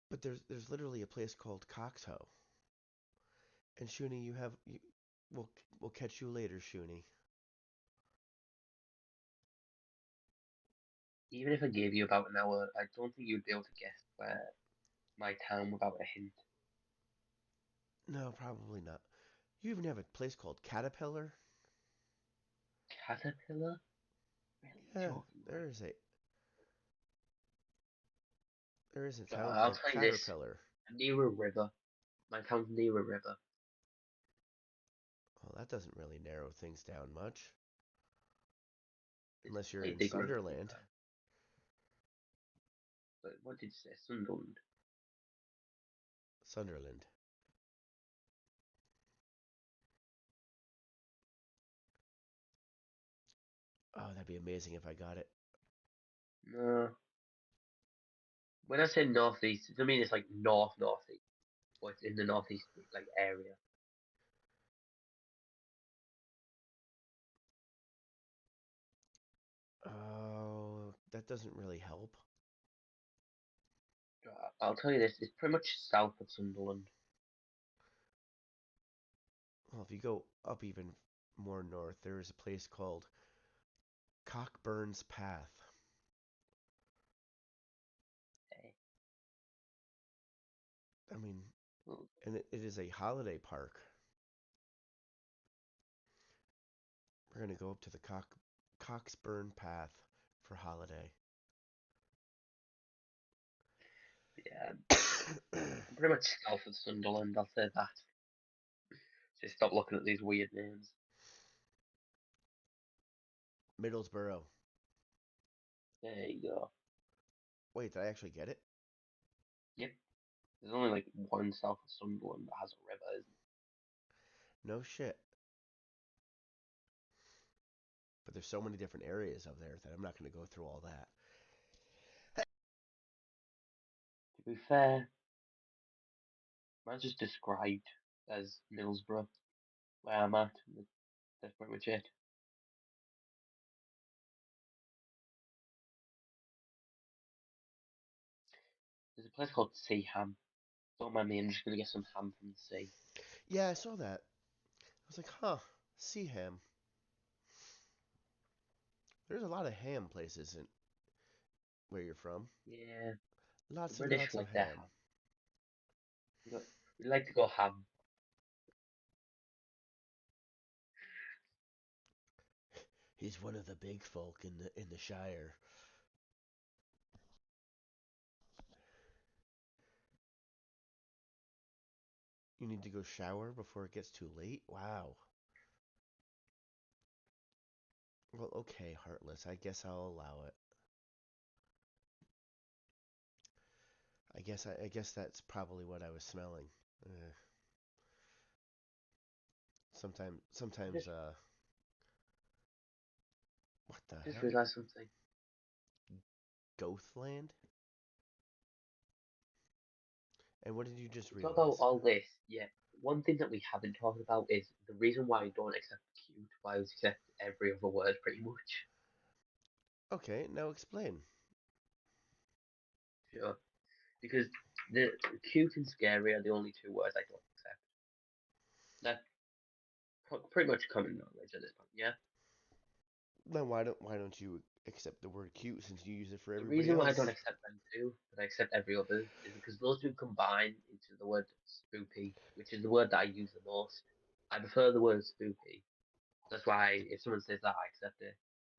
But there's literally a place called Coxhoe. And Shuni, we'll catch you later, Shuni. Even if I gave you about an hour, I don't think you'd be able to guess where my town without a hint. No, probably not. You even have a place called Caterpillar? Caterpillar? Really Yeah, joking, right? there is a So town I'll called tell you this: Caterpillar. near a river. My town's near a river. Well, that doesn't really narrow things down much. It's Unless a you're pretty in big river, to be Sunderland. fair. But what did you say? Sunderland. Sunderland. Oh, that'd be amazing if I got it. No. When I say northeast, it doesn't mean it's like northeast, but it's in the northeast like area. Oh, that doesn't really help. I'll tell you this: it's pretty much south of Sunderland. Well, if you go up even more north, there is a place called Cockburn's Path. Eh, I mean, well, and it is a holiday park. We're gonna go up to the Coxburn Path for holiday. yeah, I'm pretty much south of Sunderland. I'll say that. So stop looking at these weird names. Middlesbrough. There you go. Wait, did I actually get it? Yep. There's only like one south of Sunderland that has a river, isn't No shit. But there's so many different areas of there that I'm not gonna go through all that. it? To be fair, mine's just described as Middlesbrough, where I'm at. That's pretty much it. There's a place called Seaham. Don't mind me, I'm just gonna get some ham from the sea. Yeah, I saw that. I was like, huh, see ham. There's a lot of ham places in where you're from. Yeah, the Lots and British lots of like their ham. ham. We like to go ham. He's one of the big folk in the Shire. You need to go shower before it gets too late? Wow. Well, okay, Heartless. I guess I'll allow it. I guess that's probably what I was smelling. I Sometimes just what the just hell? realised something. Gothland? And what did you just We talk about realize? all this, yeah. one thing that we haven't talked about is the reason why I don't accept cute, why I accept every other word pretty much. Okay, now explain. Sure. Because the cute and scary are the only two words I don't accept. That's pretty much common knowledge at this point, yeah? Then why don't you accept the word cute since you use it for The everybody reason why I don't else? accept them too, but I accept every other, is because those two combine into the word spoopy, which is the word that I use the most. I prefer the word spoopy. That's why if someone says that, I accept it.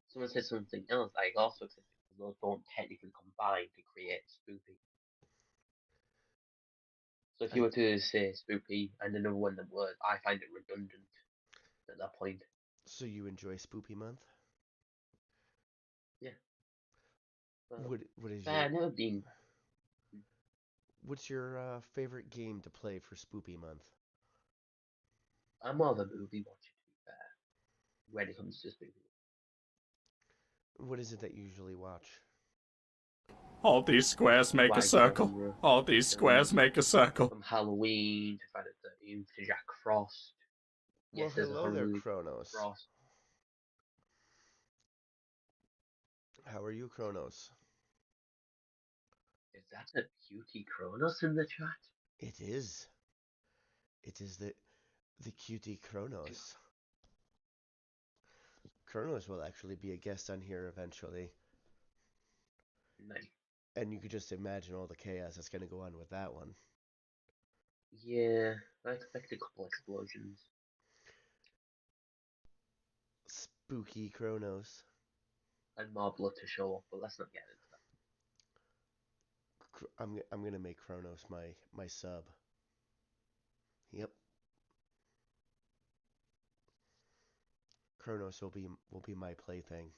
If someone says something else, I also accept it because those don't technically combine to create spoopy. So if you I were to say spoopy and another one of the word, I find it redundant at that point. so you enjoy Spoopy Month? Yeah. Well, What is fair, your never been. what's your favorite game to play for Spoopy Month? I'm more of a movie watcher, to be fair, when it comes to spoopy. What is it that you usually watch? All these squares A make a wide circle. genre. All these Um, squares make a circle. from Halloween to Friday the 13th to Jack Frost. Well, Yes, there's a hello horror there, movie called Kronos. Frost. How are you, Kronos? Is that a cutie Kronos in the chat? It is. It is the cutie Kronos. Kronos will actually be a guest on here eventually, Nice. and you could just imagine all the chaos that's going to go on with that one. Yeah, I expect a couple explosions. Spooky Kronos. And more blood to show up, but let's not get into that. I'm gonna make Kronos my sub. Yep, Kronos will be my plaything.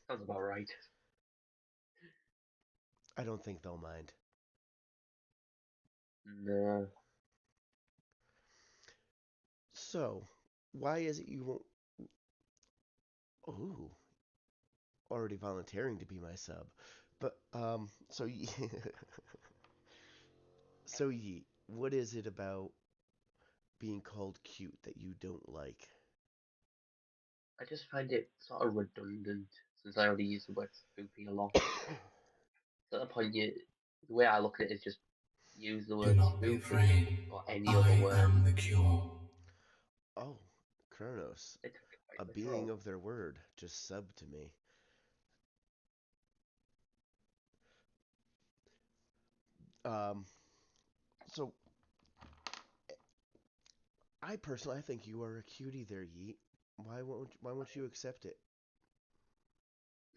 Sounds about right. I don't think they'll mind. No. So, why is it you won't? Ooh, already volunteering to be my sub. But so so what is it about being called cute that you don't like? I just find it sort of redundant since I already use the word spoopy a lot. So at that point, the way I look at it is just use the Do word not be spoopy afraid. or any other I word. am the cure. Oh, Kronos, They took it a quite being literal. of their word, just sub to me. Um, so I think you are a cutie there, Yeet. Why won't you accept it?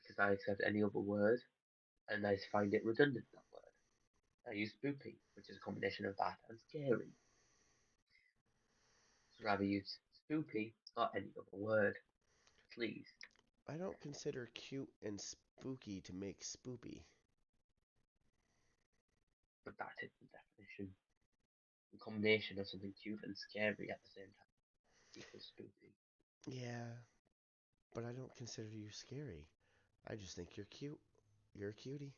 Because I accept any other word and I find it redundant, that word. I use spoopy, which is a combination of that and scary. So rather use spoopy or any other word, please. I don't consider cute and spooky to make spoopy. But that is the definition. The combination of something cute and scary at the same time equals spoopy. Yeah, but I don't consider you scary. I just think you're cute. You're a cutie.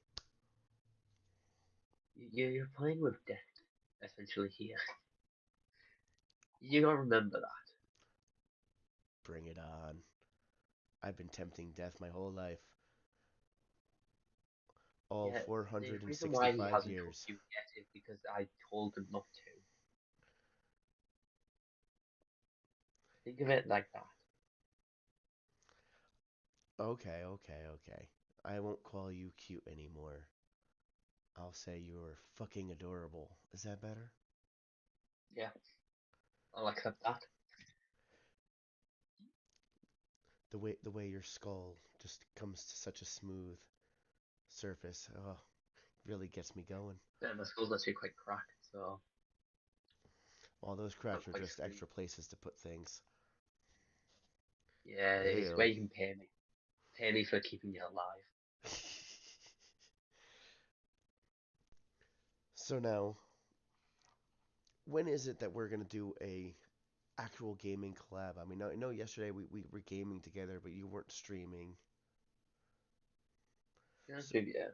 You're playing with death, essentially, here. You gotta remember that. Bring it on. I've been tempting death my whole life. All Yeah, the reason why he 465 hasn't told years. you yet is because I told him not to. Think of it like that. Okay, okay, okay. I won't call you cute anymore. I'll say you're fucking adorable. Is that better? Yeah, I'll accept that. The way your skull just comes to such a smooth surface. Oh, really gets me going. Yeah, my skull's actually quite cracked, so All those not cracks are quite just straight. extra places to put things. Yeah, it's where Ew. you can pay me. Pay me for keeping you alive. So now, when is it that we're gonna do a actual gaming collab? I mean, I know yesterday we were gaming together, but you weren't streaming. Yeah, So, maybe, yeah.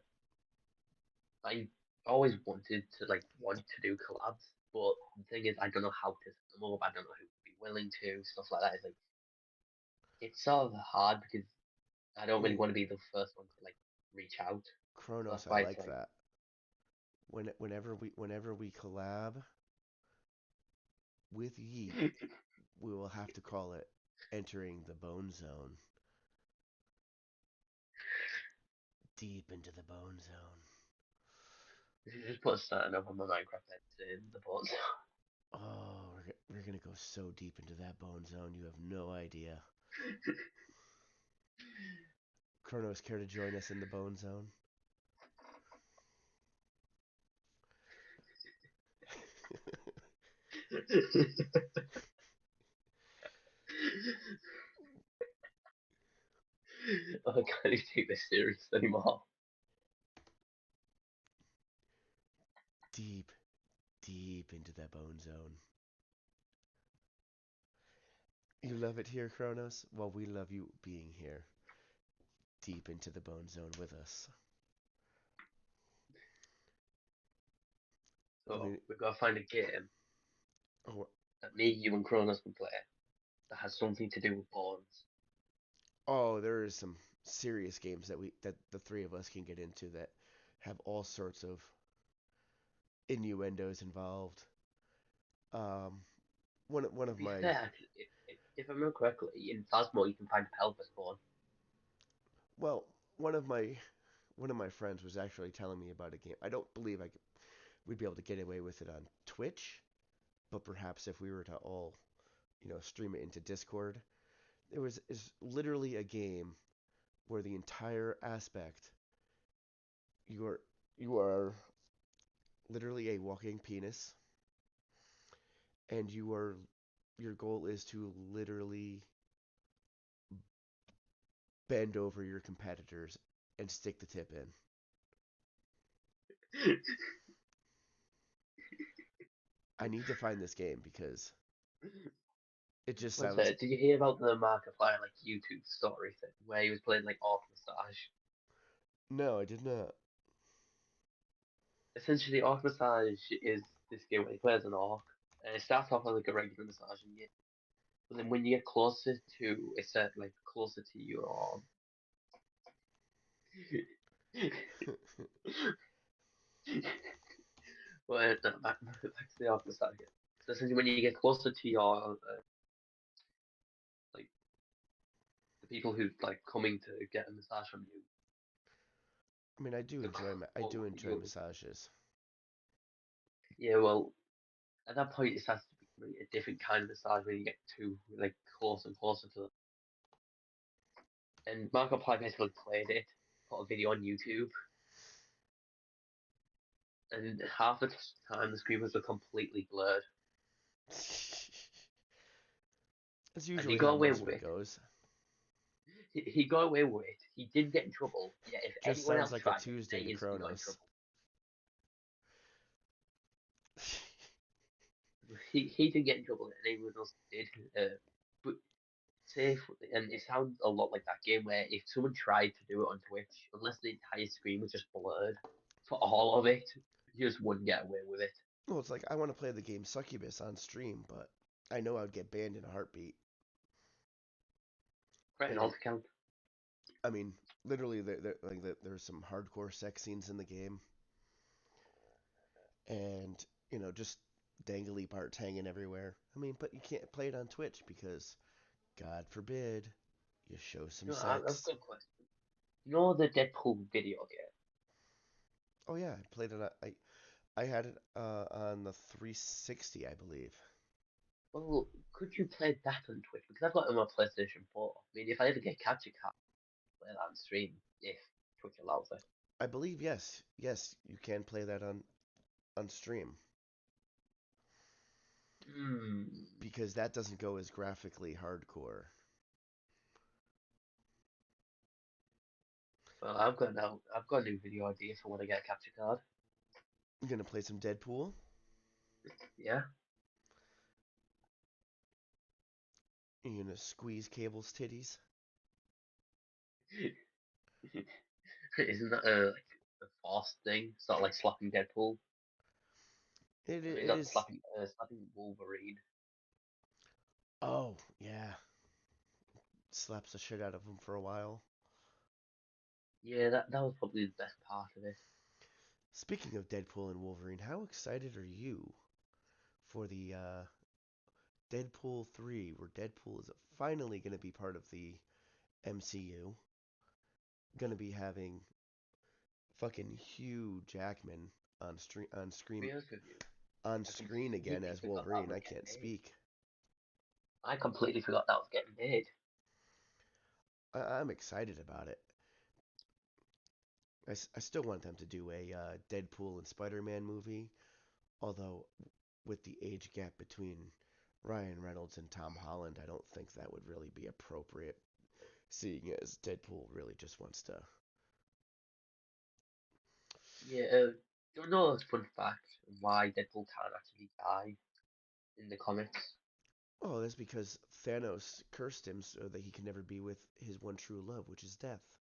I always wanted to do collabs. But the thing is, I don't know how to set them up. I don't know who would be willing to, stuff like that. It's sort of hard because I don't really Ooh, want to be the first one to reach out. So Kronos, that's I why it's like that. Whenever we collab with Yeet, we will have to call it entering the bone zone. Deep into the bone zone. just put a starting up on my Minecraft in the bones. Oh, we're gonna go so deep into that bone zone, you have no idea. Kronos, care to join us in the bone zone? I can't even take this serious anymore. Deep, deep into that bone zone. You love it here, Kronos? Well, we love you being here. Deep into the bone zone with us. I So mean, we've got to find a game oh, that me, you, and Kronos can play that has something to do with bones. oh, there is some serious games that the three of us can get into that have all sorts of innuendos involved. Um, one To of be my fair, if I remember correctly, in Phasmo you can find a pelvis bone. well, one of my friends was actually telling me about a game. I don't believe we'd be able to get away with it on Twitch, but perhaps if we were to all, stream it into Discord, there was is literally a game where the entire aspect you are you are literally a walking penis, and your goal is to literally bend over your competitors and stick the tip in. I need to find this game because it just What's sounds. that? Did you hear about the Markiplier YouTube story thing where he was playing Orc Massage? No, I did not. Essentially, Orc Massage is this game where he plays an orc, and it starts off as a regular massaging game. But then when you get closer to it's set closer to your well, no, back to the Orc Massage game. So essentially, when you get closer to your like the people who coming to get a massage from you, I mean, the I do enjoy you massages. yeah, well, at that point, it starts to be a different kind of massage when you get too closer and closer to them. And Markiplier basically played it, put a video on YouTube, and half the time the screen was completely blurred. That's And he usually got how away most of with it it. goes. He got away with it. He didn't get in trouble. Yeah, if Just anyone sounds else like a tried it, they Tuesday to instantly got in Kronos. trouble. He didn't get in trouble, and anyone else did. But safe, and it sounds a lot like that game where if someone tried to do it on Twitch, unless the entire screen was just blurred for all of it, you just wouldn't get away with it. Well, it's like I want to play the game Succubus on stream, but I know I would get banned in a heartbeat. Right, an And alt account. I mean, literally, there's some hardcore sex scenes in the game, and just dangly parts hanging everywhere. I mean, but you can't play it on Twitch because, God forbid, you show some No, that's a sex. good question. You know the Deadpool video game? Oh yeah, I played it. I had it on the 360, I believe. Well, could you play that on Twitch? Because I've got it on my PlayStation 4. I mean, if I ever get capture card, I'll play that on stream if Twitch allows it. I believe yes, you can play that on stream Hmm. because that doesn't go as graphically hardcore. Well, I've got a new video idea for when I get a capture card. You gonna play some Deadpool? Yeah. You gonna squeeze Cable's titties? Isn't that a forced thing? Sort of like slapping Deadpool. It Not is. slapping Wolverine. Oh yeah, slaps the shit out of him for a while. Yeah, that was probably the best part of it. Speaking of Deadpool and Wolverine, how excited are you for the Deadpool 3, where Deadpool is finally going to be part of the MCU? Going to be having fucking Hugh Jackman To be honest with you, on I screen again completely as forgot that Wolverine. was I getting can't made. speak. I completely forgot that was getting made. I'm excited about it. I still want them to do a Deadpool and Spider-Man movie, although with the age gap between Ryan Reynolds and Tom Holland, I don't think that would really be appropriate, seeing as Deadpool really just wants to. Yeah, do you know a fun fact of why Deadpool can't actually die in the comics? Oh, that's because Thanos cursed him so that he can never be with his one true love, which is death.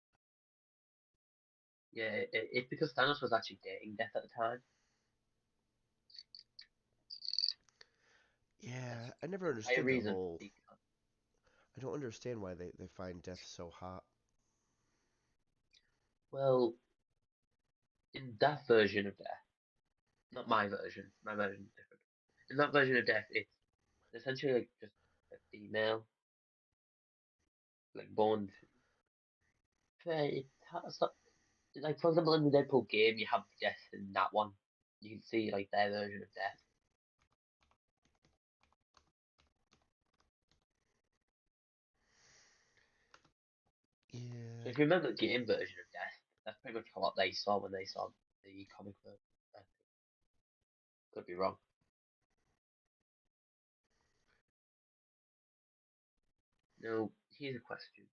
Yeah, it's because Thanos was actually dating Death at the time. Yeah, That's I never the entire understood the reason whole. he can't. I don't understand why they find death so hot. Well, in that version of Death, not my version is different. In that version of Death, it's essentially like just a female, like born. It has, like for example, in the Deadpool game, you have Death in that one. You can see like their version of Death. So Yeah. if you remember the game version of Death, that's pretty much what they saw when they saw the comic version. I could be wrong. No, here's a question.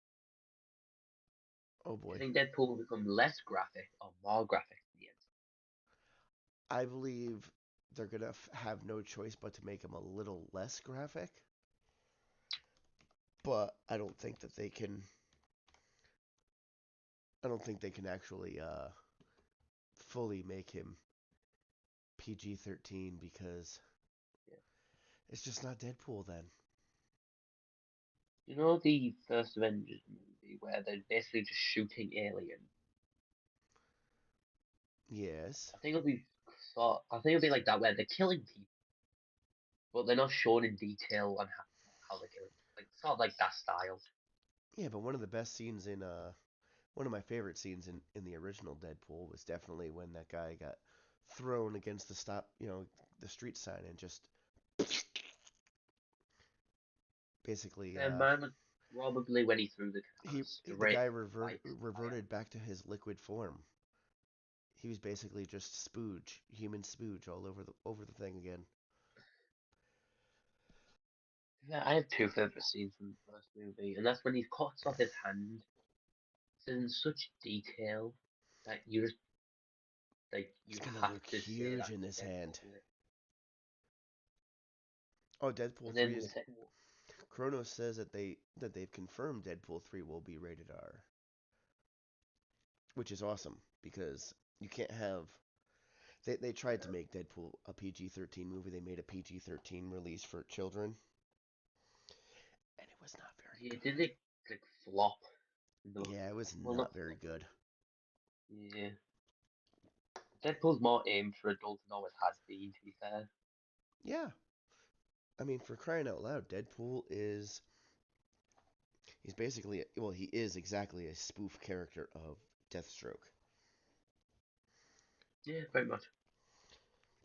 Oh Do you boy. think Deadpool will become less graphic or more graphic in the end? I believe they're gonna have no choice but to make him a little less graphic, but I don't think that they can. I don't think they can actually fully make him PG-13 because Yeah. it's just not Deadpool then. You know the first Avengers movie where they're basically just shooting aliens? Yes. I think it'll be I think it'll be like that where they're killing people, but they're not shown in detail on how they're killing. Like sort of like that style. Yeah, but one of the best scenes in one of my favorite scenes in the original Deadpool was definitely when that guy got thrown against the the street sign and just basically And mine was probably when he threw the camera the straight guy right fire. reverted back to his liquid form. He was basically just spooge, human spooge all over the thing again. Yeah, I have two favorite scenes from the first movie, and that's when he cuts off his hand. It's in such detail that It's you gonna have look to say huge in that's this hand. Deadpool. Oh, Deadpool And 3 then is Kronos says that they've confirmed Deadpool 3 will be rated R, which is awesome because you can't have they tried to make Deadpool a PG-13 movie. They made a PG-13 release for children, and it was not very yeah, did good. it like flop? No, Yeah, it was well, not not very flop. good. Yeah, Deadpool's more aimed for adults and always has been. To be fair, Yeah, I mean, for crying out loud, he's basically well, he is exactly a spoof character of Deathstroke. yeah, very much.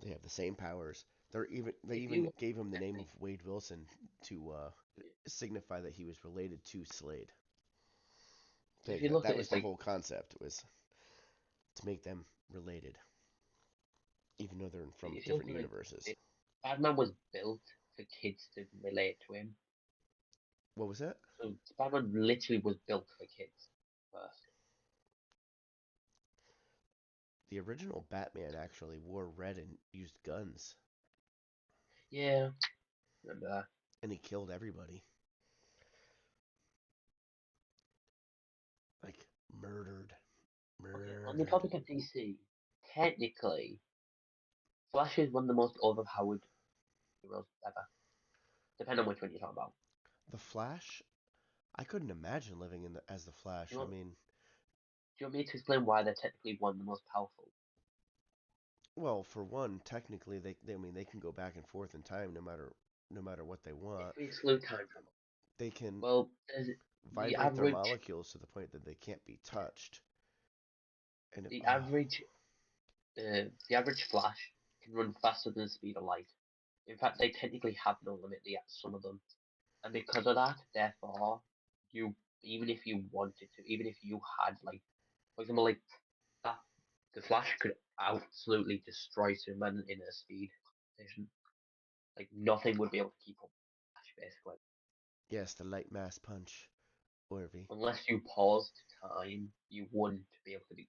They have the same powers. They If even you gave him the name definitely, of Wade Wilson to signify that he was related to Slade. if you That look that at was it, the like whole concept was to make them related, even though they're from if you look different at universes. it, Batman was built for kids to relate to him. What was that? So Spider-Man literally was built for kids first. The original Batman actually wore red and used guns, Yeah, remember that. and he killed everybody. Like murdered, Okay, on the murdered. topic of DC, technically, Flash is one of the most overpowered heroes ever. Depending on which one you're talking about. The Flash? I couldn't imagine living as the Flash. Do you I want, mean, do you want me to explain why they're technically one of the most powerful? well, for one, technically I mean they can go back and forth in time no matter what they If want. we exclude time travel, They can well, there's the vibrate their average molecules to the point that they can't be touched. And the average the average Flash can run faster than the speed of light. In fact, they technically have no limit yet, some of them. And because of that, therefore, you even if you wanted to, even if you had like, for example, like that, the Flash could absolutely destroy Superman in a speed competition. Like nothing would be able to keep up with Flash, basically, yes, the light mass punch, Orvie. unless you paused time, you wouldn't be able to do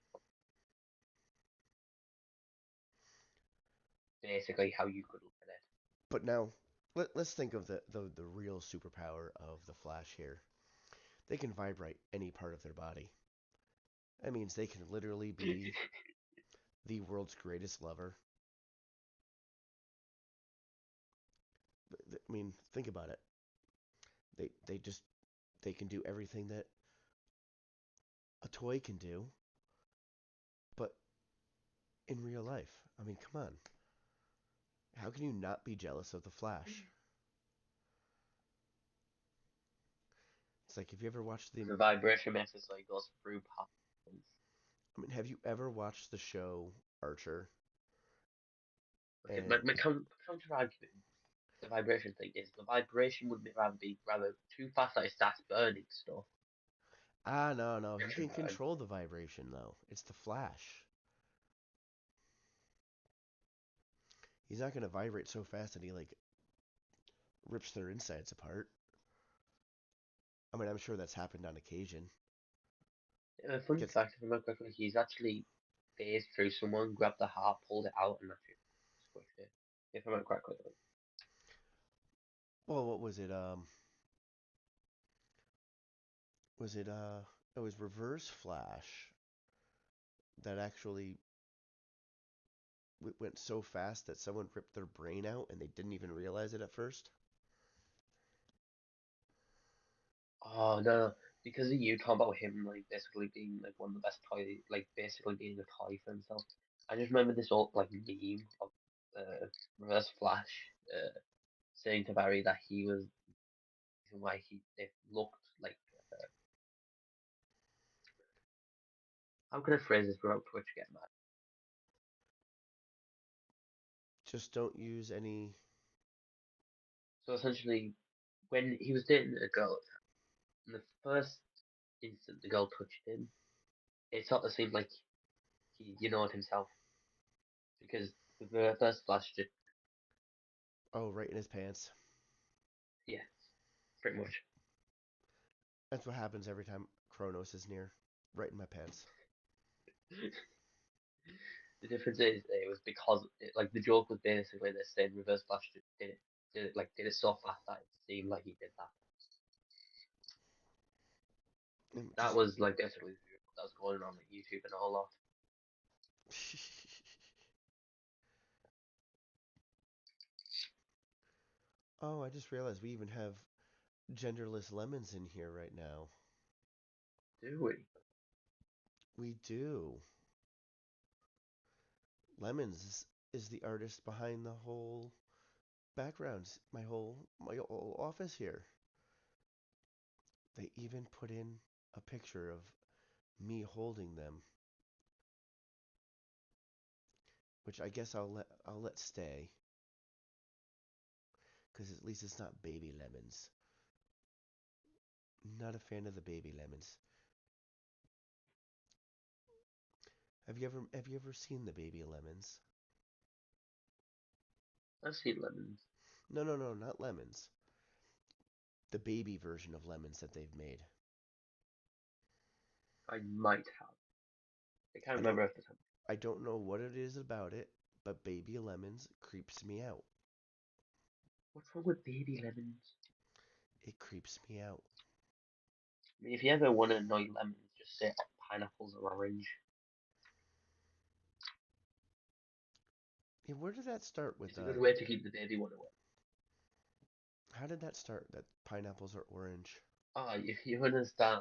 basically how you could look at it. But now let's think of the real superpower of the Flash here. They can vibrate any part of their body. That means they can literally be the world's greatest lover. I mean, think about it. They can do everything that a toy can do, but in real life. I mean, come on. How can you not be jealous of the Flash? It's like, have you ever watched The vibration message like goes through patterns. I mean, have you ever watched the show Archer? Okay, And my counter argument, the vibration thing is the vibration would be rather too fast that it starts burning stuff. no, he can Right. control the vibration though. It's the Flash. He's not gonna vibrate so fast that he like rips their insides apart. I mean, I'm sure that's happened on occasion. Fun Gets fact, if I remember correctly, he's actually phased through someone, grabbed the heart, pulled it out, and actually squished it. If I remember correctly. well, what was it? It was Reverse Flash that actually went so fast that someone ripped their brain out and they didn't even realize it at first. Oh no, because of you talking about him like basically being like one of the best toy, like basically being a toy for himself. I just remember this old like meme of Reverse Flash saying to Barry that he was the reason why he it looked like how can I phrase this without Twitch getting mad? Just don't use any. So essentially, when he was dating a girl, in the first instant the girl touched him, it sort of seemed like he, you know it himself because the first Flash just Oh, right in his pants. yeah, pretty much. That's what happens every time Kronos is near. Right in my pants. The difference is it was because like the joke was basically they're saying Reverse Flash did it so fast that it seemed like he did that. That Just. was like basically that was going on YouTube and all that. Oh, I just realized we even have genderless lemons in here right now. Do we? We do. Lemons is the artist behind the whole backgrounds, my whole office here. They even put in a picture of me holding them, which I guess I'll let stay, because at least it's not baby lemons. Not a fan of the baby lemons. Have you ever seen the baby lemons? I've seen lemons. No, not lemons. The baby version of lemons that they've made. I might have. I can't I don't remember if the time. I don't know what it is about it, but baby lemons creeps me out. What's wrong with baby lemons? It creeps me out. I mean, if you ever want to annoy lemons, just say pineapples or orange. Yeah, where did that start with It's a good way to keep the dirty one away. how did that start that pineapples are orange? Oh, you understand?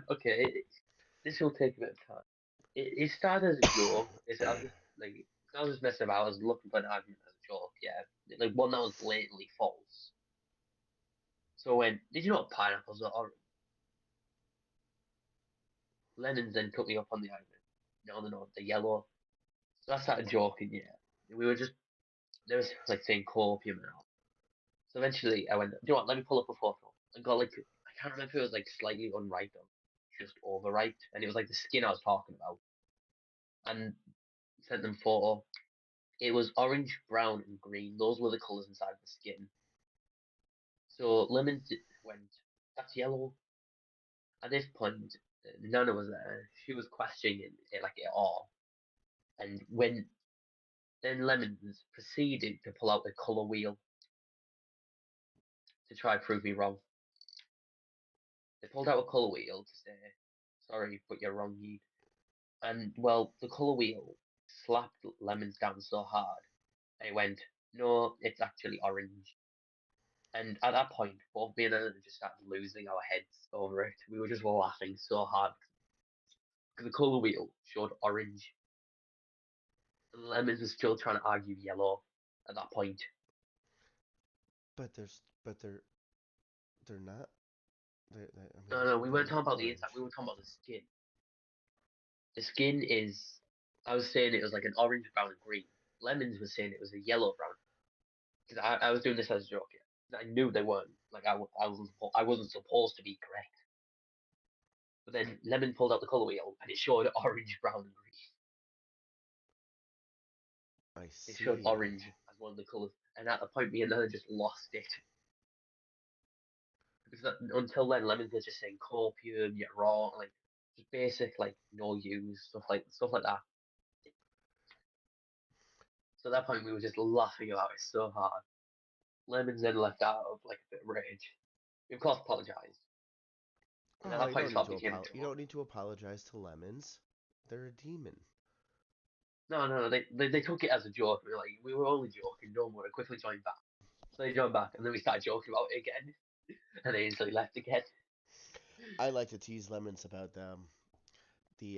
Okay, this will take a bit of time. It started as a joke. I was just like, I was just messing about. I was looking for an argument as a joke. Yeah, like one that was blatantly false. So when did you know pineapples are orange? Lemons then took me up on the argument. No, they're not. They're yellow. So I started joking. Yeah, we were just there was like saying copium and all. So eventually I went, do you know what? Let me pull up a photo. I got like I can't remember if it was like slightly unripe or just overripe, and it was like the skin I was talking about. And sent them photo. It was orange, brown, and green. Those were the colours inside the skin. So went, that's yellow. At this point, Nana was there. She was questioning it like it all. And when then Lemons proceeded to pull out the colour wheel to try and prove me wrong. They pulled out a colour wheel to say, sorry, but you're wrong, Yeet. And well, the colour wheel slapped Lemons down so hard, and it went, no, it's actually orange. And at that point, both me and Ellen just started losing our heads over it. We were just laughing so hard because the colour wheel showed orange, and Lemons was still trying to argue yellow at that point. But they're not. I mean, No, we they're weren't talking not about the inside. orange. We were talking about the skin. The skin is. I was saying it was like an orange, brown, and green. Lemons was saying it was a yellow, brown. Because I was doing this as a joke. Yeah. I knew they weren't. Like I wasn't supposed to be correct. But then Lemon pulled out the colour wheel and it showed orange, brown, and green. I It showed see. orange as one of the colours, and at the point, me and Nana just lost it. Because until then, Lemons was just saying copium, you're wrong, like just basic, like no use stuff like that. So at that point, we were just laughing about it so hard. Lemons then left out of like a bit of rage. We of course apologised, and at Oh, that point, it sort of became a you joke. don't need to apologize to lemons. They're a demon. No, they took it as a joke. We were only joking. Don't worry. Quickly joined back. So they joined back, and then we started joking about it again, and they instantly left again. I like to tease lemons about the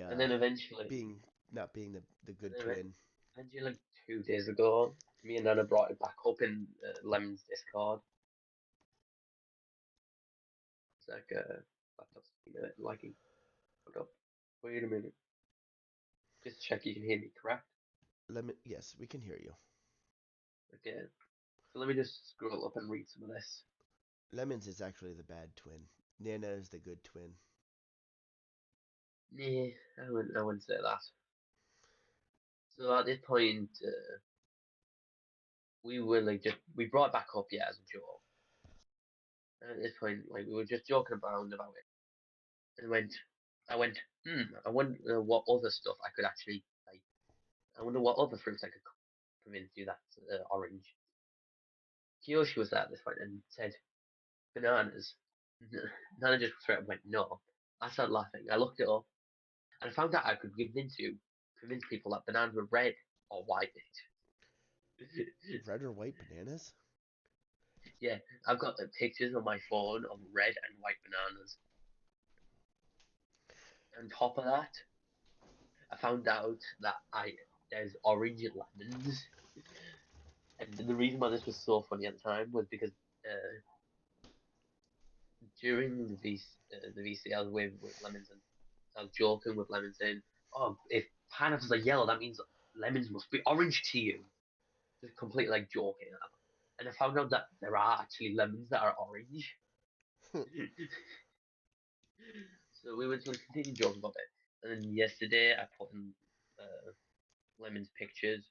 And then eventually, being not being the and good then twin. eventually, like 2 days ago, me and Nana brought it back up in Lemon's Discord. It's like laptop's liking. Hold up. Wait a minute. Just check you can hear me, correct? Lemon, yes, we can hear you. Okay. So let me just scroll up and read some of this. Lemons is actually the bad twin. Nana is the good twin. Yeah, I wouldn't say that. So at this point, we were like we brought it back up, yeah, as a joke. And at this point, like we were just joking around about it, and I went, I wonder what other stuff I could actually like. I wonder what other fruits I could convince you that's orange. Kiyoshi was there at this point and said bananas. Nana just straight up went no. I started laughing. I looked it up and I found out I could convince people that bananas were red or white. Red or white bananas? Yeah, I've got the pictures on my phone of red and white bananas. On top of that, I found out that I there's orange lemons, and the reason why this was so funny at the time was because uh, during the VC I was with lemons, and I was joking with lemons saying, "Oh, if pineapples are yellow, that means lemons must be orange to you." Just completely like joking, and I found out that there are actually lemons that are orange. So we went to continue joking about it. And then yesterday I put in Lemon's pictures.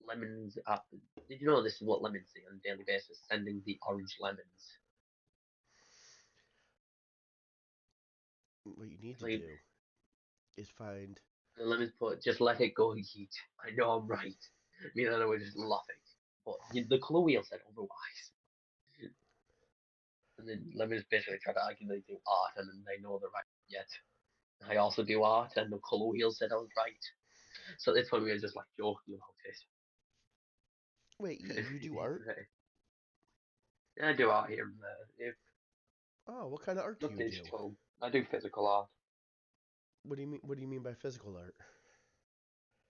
Lemons are, Did you know this is what lemons see on a daily basis? Sending the orange lemons. What you need to Like do is find. the lemons put, just let it go, Yeet. I know I'm right. Me and Anna were just laughing. But the colour wheel said otherwise. And then lemons basically try to argue they do art and then they know they're right. Yet I also do art and the colour wheel said I was right. So at this point we were just like joking about it. Wait, you do art? Right. Yeah, I do art here and there. If Oh, what kind of art do not you do? digital, I do physical art. What do you mean? What do you mean by physical art?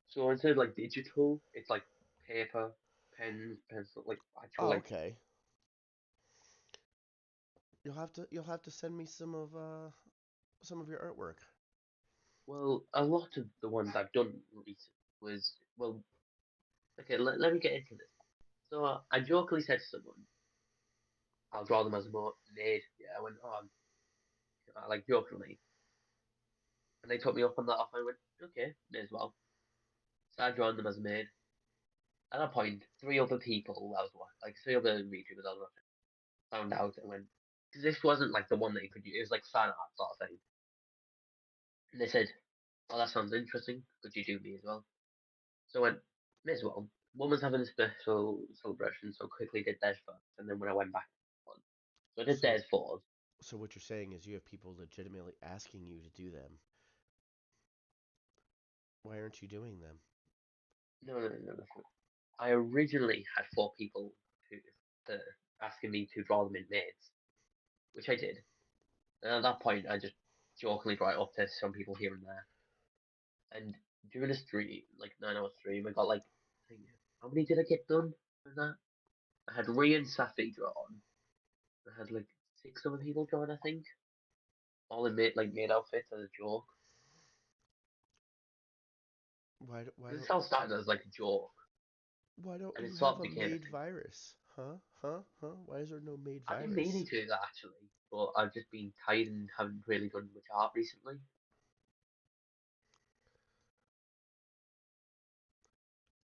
So instead of like digital, it's like paper, pens, pencil, like actual Oh, like. okay. You'll have to send me some of your artwork. Well, a lot of the ones I've done recent was well. Okay, let me get into this. So I jokingly said to someone, "I'll draw them as a maid." Yeah, I went, "Oh, I like jokingly," and they took me up on that offer. I went, "Okay, may as well." Started drawing them as a maid. At that point, three other people I was watching, like three other YouTubers I was watching, found out and went, because this wasn't like the one that you could use. It was like fan art sort of thing. And they said, "Oh, that sounds interesting. Could you do me as well?" So I went, "May as well." Woman's having a special celebration, so quickly did theirs first, and then when I went back, one. So I did So, theirs first. so what you're saying is you have people legitimately asking you to do them. Why aren't you doing them? No. I originally had four people to asking me to draw them in maids, which I did. And at that point, I just jokingly brought it up to some people here and there. And during a stream, like 9 hour stream, I got like, I think, how many did I get done in that? I had Ray and Safi drawn. I had like six other people drawn, I think, all in maid outfits as a joke. This Why don't all started as like a joke, why don't and it you sort have of a became a maid thing. virus? Huh? Why is there no maid I've been meaning virus? to do that actually, but I've just been tired and haven't really done much art recently.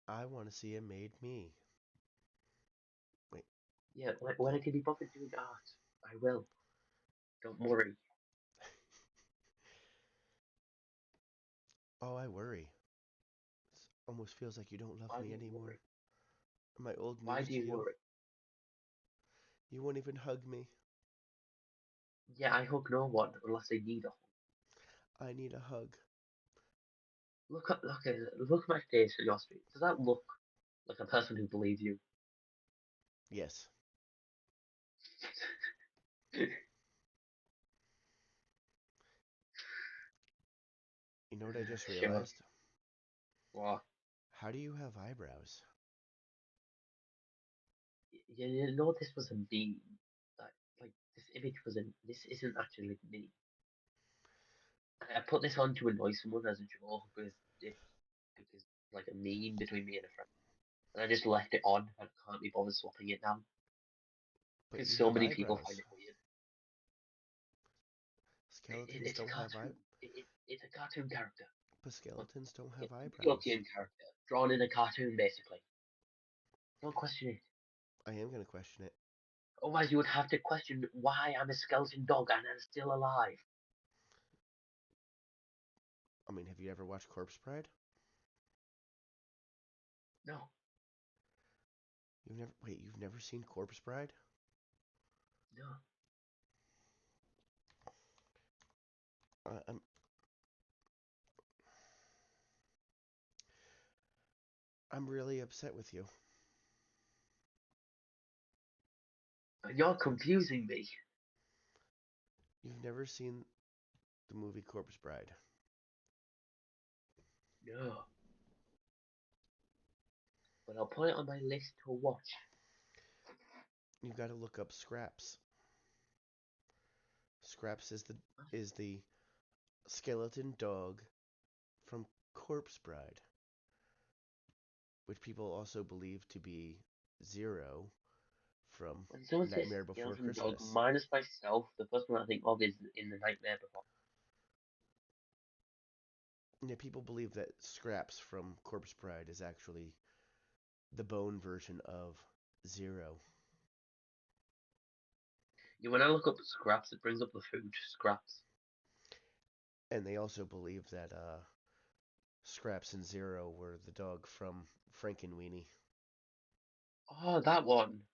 I want to see a maid me. Wait, Yeah, when I can be bothered doing art, I will. Don't worry. oh, I worry. It almost feels like you don't love Why do me you anymore. worry? Am I old Why news do to you you? worry? You won't even hug me. Yeah, I hug no one unless they need a hug. I need a hug. Look at my face in your street. Does that look like a person who believes you? Yes. You know what I just Sure. realized? Well, How do you have eyebrows? you know this was a meme. That, like this image was a. This isn't actually me. I put this on to annoy someone as a joke because like a meme between me and a friend, and I just left it on. I can't be bothered swapping it now But because you so have many people eyebrows. find it weird. Skeletons It's a don't have eye. cartoon. It's a cartoon character. But Like, skeletons don't like have a eyebrows. European character drawn in a cartoon, basically. Don't question it. I am gonna question it. Otherwise, you would have to question why I'm a skeleton dog and I'm still alive. I mean, have you ever watched Corpse Bride? No, You've never seen Corpse Bride? no. I'm I'm really upset with you. You're confusing me. You've never seen the movie Corpse Bride. No. But I'll put it on my list to watch. You've got to look up Scraps. Scraps is the skeleton dog from Corpse Bride, which people also believe to be Zero from When someone says Nightmare Before skeleton dog, Christmas. minus myself, the first one I think of is in the Nightmare Before. Yeah, people believe that Scraps from Corpse Bride is actually the bone version of Zero. Yeah, when I look up scraps, it brings up the food scraps. And they also believe that Scraps and Zero were the dog from Frankenweenie. Oh, that one.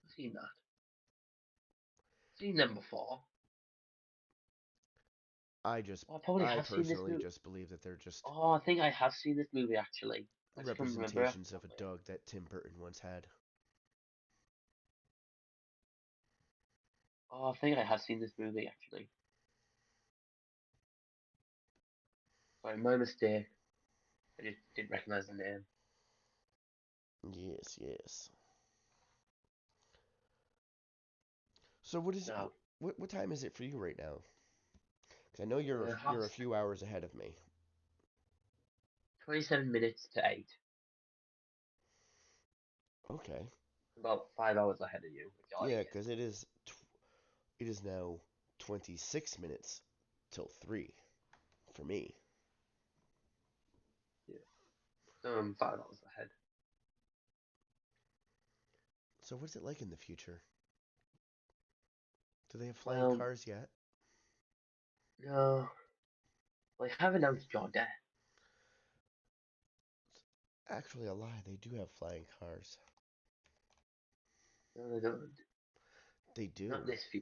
I've seen that. Seen them before. I just, Oh, I probably I have seen this personally movie. just believe that they're just, Oh, I think I have seen this movie actually. I just can't remember off representations the of top a of my head. dog that Tim Burton once had. Oh, I think I have seen this movie actually. Sorry, my mistake. I just didn't recognize the name. Yes, yes. So what is No, what time is it for you right now? 'Cause I know you're a half few hours ahead of me. 27 minutes to 8. Okay. About 5 hours ahead of you, which I Yeah, like. because it is now 26 minutes till 3 for me. Yeah. So I'm 5 hours ahead. So what's it like in the future? Do they have flying Well, cars yet? no. Well, they have announced Jordan. Actually, a lie. They do have flying cars. No, they don't. They Not do. this few.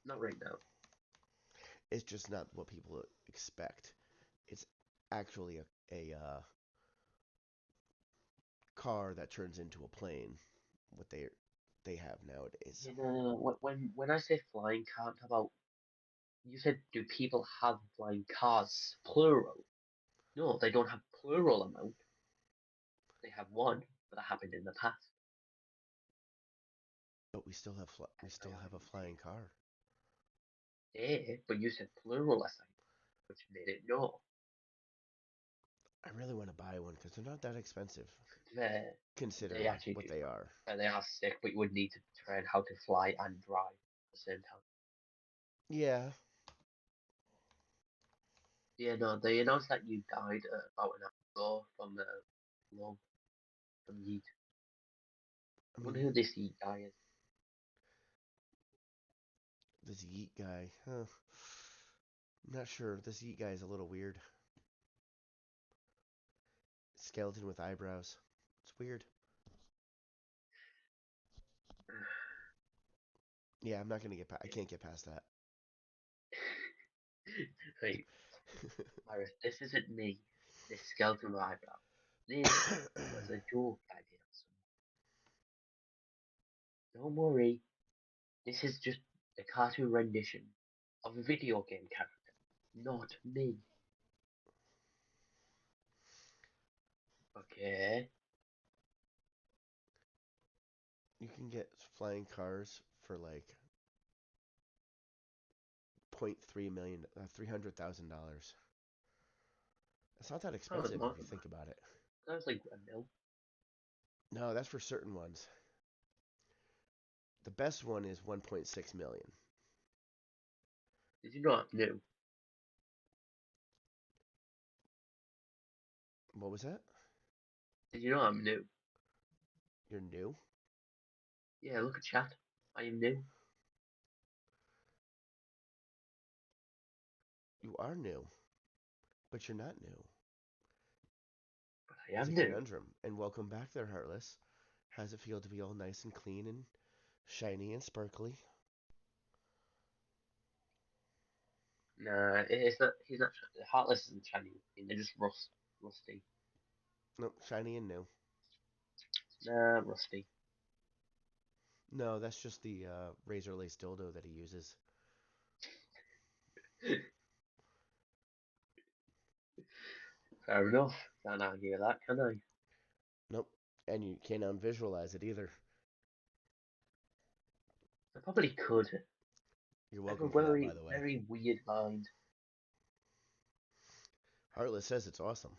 Not right now. It's just not what people expect. It's actually a car that turns into a plane. What they have nowadays. Yeah, no. When I say flying car, I'm talking about. You said, do people have flying cars? Plural. No, they don't have plural amount. They have one, but that happened in the past. But we As I still have a argued flying car. but you said plural a second, which made it no. I really want to buy one because they're not that expensive, They they considering actually what do, they are. and they are sick, but you would need to train how to fly and drive at the same time. Yeah, Yeah, no, they announced that you died about an hour ago from no, from Yeet. I I wonder mean, who this Yeet guy is. this Yeet guy, huh? I'm not sure. This Yeet guy is a little weird. Skeleton with eyebrows. It's weird. Yeah, I'm not gonna get. I can't get past that. Wait, Iris, this isn't me. This skeleton with eyebrow. This was a joke I did on someone. Don't worry, this is just a cartoon rendition of a video game character, not me. Okay. You can get flying cars for like 0.3 million, $300,000. It's not that Oh, expensive more if you than that. think about it. That was like a mil. No, that's for certain ones. The best one is 1.6 million. Did you know I'm new? What was that? Did you know I'm new? You're new? Yeah, look at chat. I am new. You are new, but you're not new. But I It's a am new. conundrum. And welcome back there, Heartless. How's it feel to be all nice and clean and shiny and sparkly? Nah, it's not. He's not. Heartless isn't shiny. They're just rusty. No, shiny and new. Nah, rusty. No, that's just the razor lace dildo that he uses. Fair enough. Can't argue with that, can I? Nope. And you can't unvisualize it either. I probably could. You're I have a welcome for that, by very, the way. very weird mind. Heartless says it's awesome.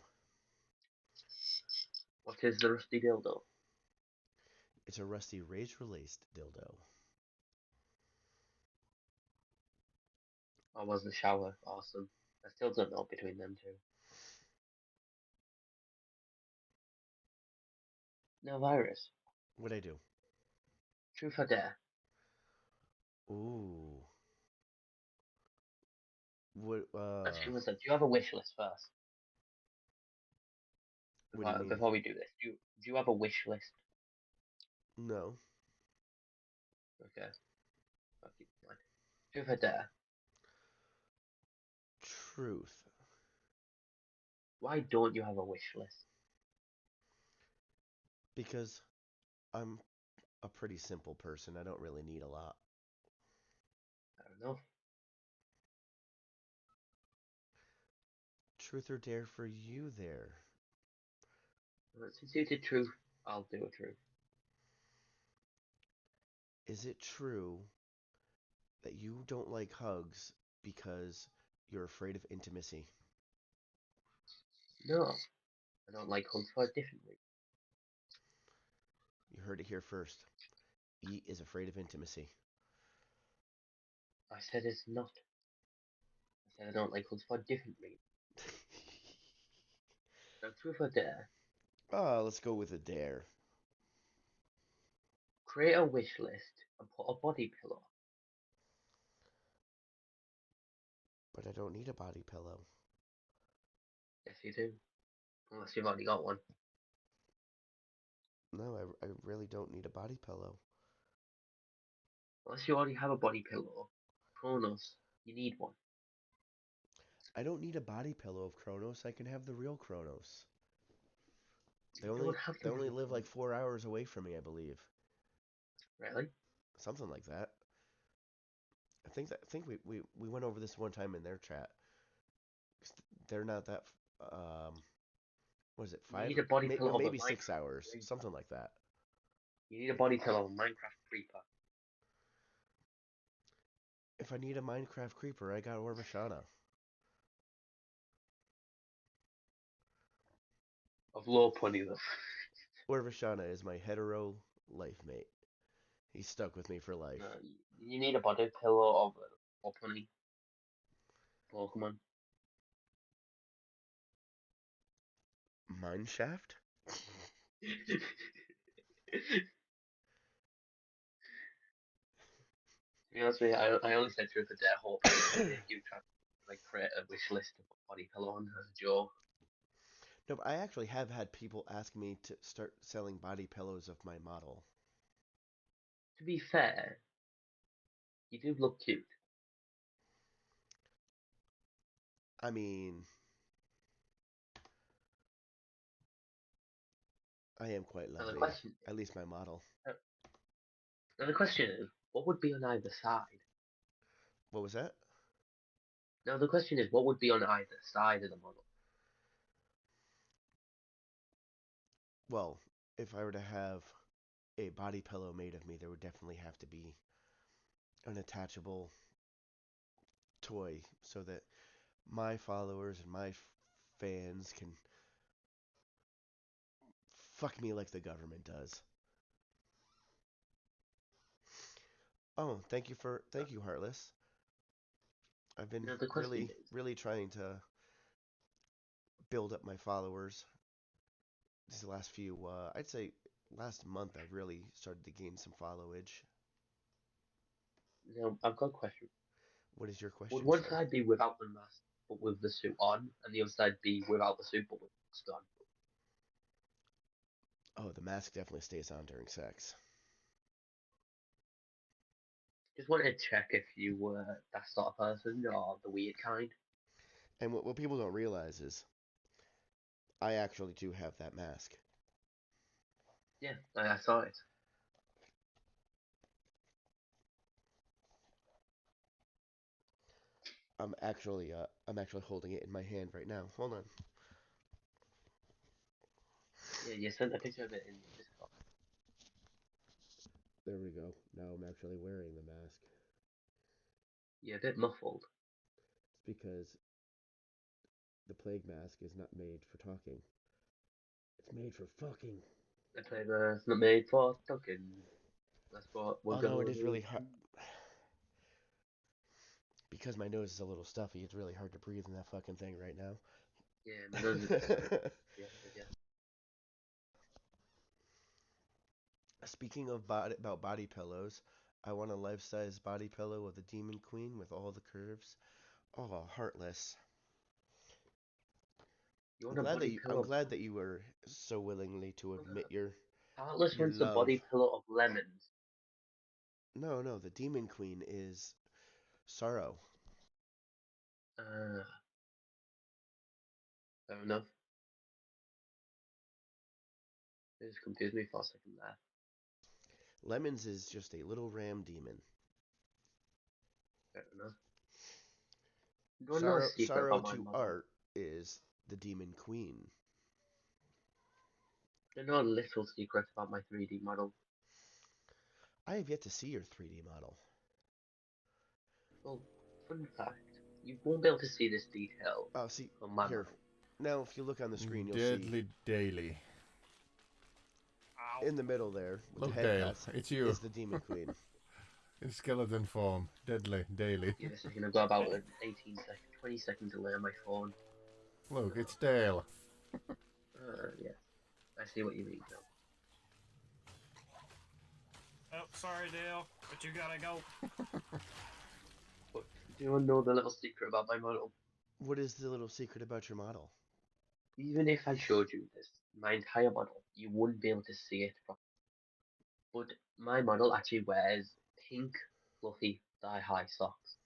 What is the rusty dildo? It's a rusty razor laced dildo. Or was the shower awesome? I still don't know between them two. Now, Virus. What'd I do? Truth or dare? Ooh. What Actually, listen. Do you have a wish list first? what do you mean? Before we do this, do you have a wish list? No. Okay, I'll keep in mind. Truth or dare? Truth. Why don't you have a wish list? Because I'm a pretty simple person. I don't really need a lot. I don't know. Truth or dare for you there? Since you did truth, I'll do a truth. Is it true that you don't like hugs because you're afraid of intimacy? No, I don't like hugs for a different reason. You heard it here first. E is afraid of intimacy. I said it's not. I said I don't like hugs for a different reason. Now, truth or dare? Let's go with a dare. Create a wish list and put a body pillow. But I don't need a body pillow. Yes, you do. Unless you've already got one. No, I really don't need a body pillow. Unless you already have a body pillow. Kronos, you need one. I don't need a body pillow of Kronos. I can have the real Kronos. They You only don't have they the only real live like Kronos. 4 hours away from me, I believe. Really? Something like that. I think we went over this one time in their chat. 'Cause they're not that. What is it? You Five? need a body pillow of a Maybe Minecraft 6 hours. creeper. Something like that. You need a body pillow of a Minecraft creeper. If I need a Minecraft creeper, I got Orvashana. Of low pony though. Orvashana is my hetero life mate. He's stuck with me for life. You need a body pillow of a low pony Pokemon. Mineshaft? To be honest with you, I only said truth or dare hoping you try to like create a wish list of a body pillow on as a joke. No, but I actually have had people ask me to start selling body pillows of my model. To be fair, you do look cute. I mean, I am quite Now the lovely. question, At least my model. now the question is, what would be on either side? What was that? Now the question is, what would be on either side of the model? Well, if I were to have a body pillow made of me, there would definitely have to be an attachable toy so that my followers and my fans can fuck me like the government does. Oh, thank you, Heartless. I've been Now the question really, is, really trying to build up my followers. These last few, I'd say last month, I've really started to gain some followage. now I've got a question. What is your Would question, one sir? side be without the mask but with the suit on, and the other side be without the suit but with the mask on? Oh, the mask definitely stays on during sex. Just wanted to check if you were that sort of person or the weird kind. And what people don't realize is I actually do have that mask. Yeah, I saw it. I'm actually holding it in my hand right now. Hold on. Yeah, you sent a picture of it in Discord. There we go. Now I'm actually wearing the mask. You're a bit muffled. It's because the plague mask is not made for talking. It's made for fucking. The player's not made for talking. That's what we're Although gonna it is do. really hard. Because my nose is a little stuffy, it's really hard to breathe in that fucking thing right now. Yeah, my nose is stuffy. Yeah, yeah. Speaking of about body pillows, I want a life-size body pillow of the Demon Queen with all the curves. Oh, Heartless. You want a body I'm pillow? glad that you were so willingly to admit Heartless your wants a love. body pillow of lemons. No, the Demon Queen is sorrow. Uh, Fair enough. It just confused me for a second there. Lemons is just a little ram demon. Fair enough. You don't know a secret Sorrow about my to model. Art is the demon queen. You know a little secret about my 3D model. I have yet to see your 3D model. Well, fun fact, you won't be able to see this detail Oh, see, on my here. model. Now, if you look on the screen, you'll Deadly see Daily. in the middle there, with Look, the head Dale, cuts, it's you. is the demon queen. In skeleton form. Deadly Daily. Give me a second, I've got about 20 seconds delay on my phone. Look, it's Dale. Yeah, I see what you mean now. Oh, sorry, Dale, but you gotta go. But do you want to know the little secret about my model? What is the little secret about your model? Even if I showed you this, my entire model, you wouldn't be able to see it properly. But my model actually wears pink, fluffy, thigh-high socks.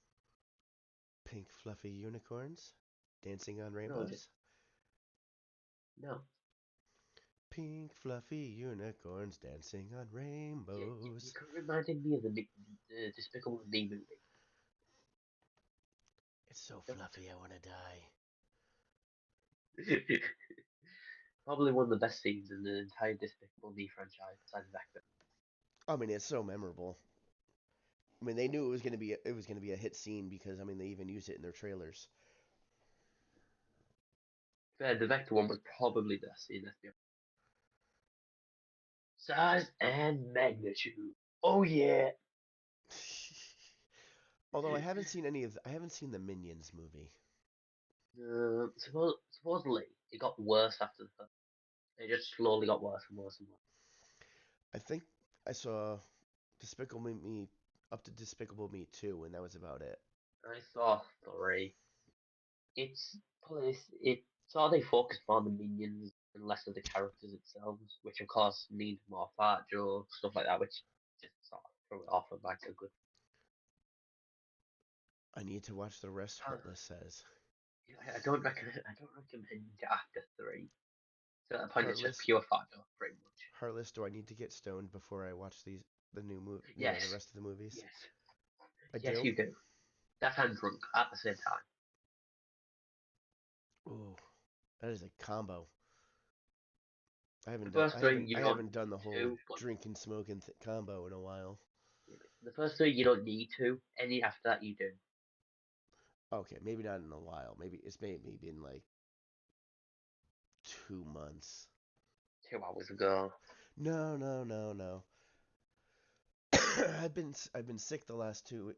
Pink fluffy unicorns? Dancing on No, just rainbows? no. Pink fluffy unicorns dancing on You rainbows. could reminded me of the Despicable Me movie. It's so fluffy, I want to die. Probably one of the best scenes in the entire Despicable Me franchise, besides Vector. I mean, it's so memorable. I mean, they knew it was going to be a hit scene because I mean, they even used it in their trailers. Yeah, the Vector one was probably the best scene. Let's be honest. Size and magnitude. Oh yeah. Although I haven't seen the Minions movie. Supposedly, it got worse after the first. It just slowly got worse and worse and worse. I think I saw Despicable Me up to Despicable Me 2, and that was about it. I saw three. It's it sort of they focus more on the minions and less of the characters itself, which of course means more fat jokes, stuff like that, which just sort of throw it off and back to good. I need to watch the rest, Uh, Heartless says. I don't recommend it after three. So at that point, it's just Heartless, pure fat joke, pretty much. Heartless, do I need to get stoned before I watch the new movie, the Yes, rest of the movies? yes, I yes, do. you do. That and drunk at the same time. Ooh, that is a combo. The first three you I don't haven't done the need whole to, but drink and smoking combo in a while. the first three you don't need to. Any after that you do. Okay, maybe not in a while. Maybe been like 2 months. 2 hours ago. No, no, no, no. I've been sick the last two.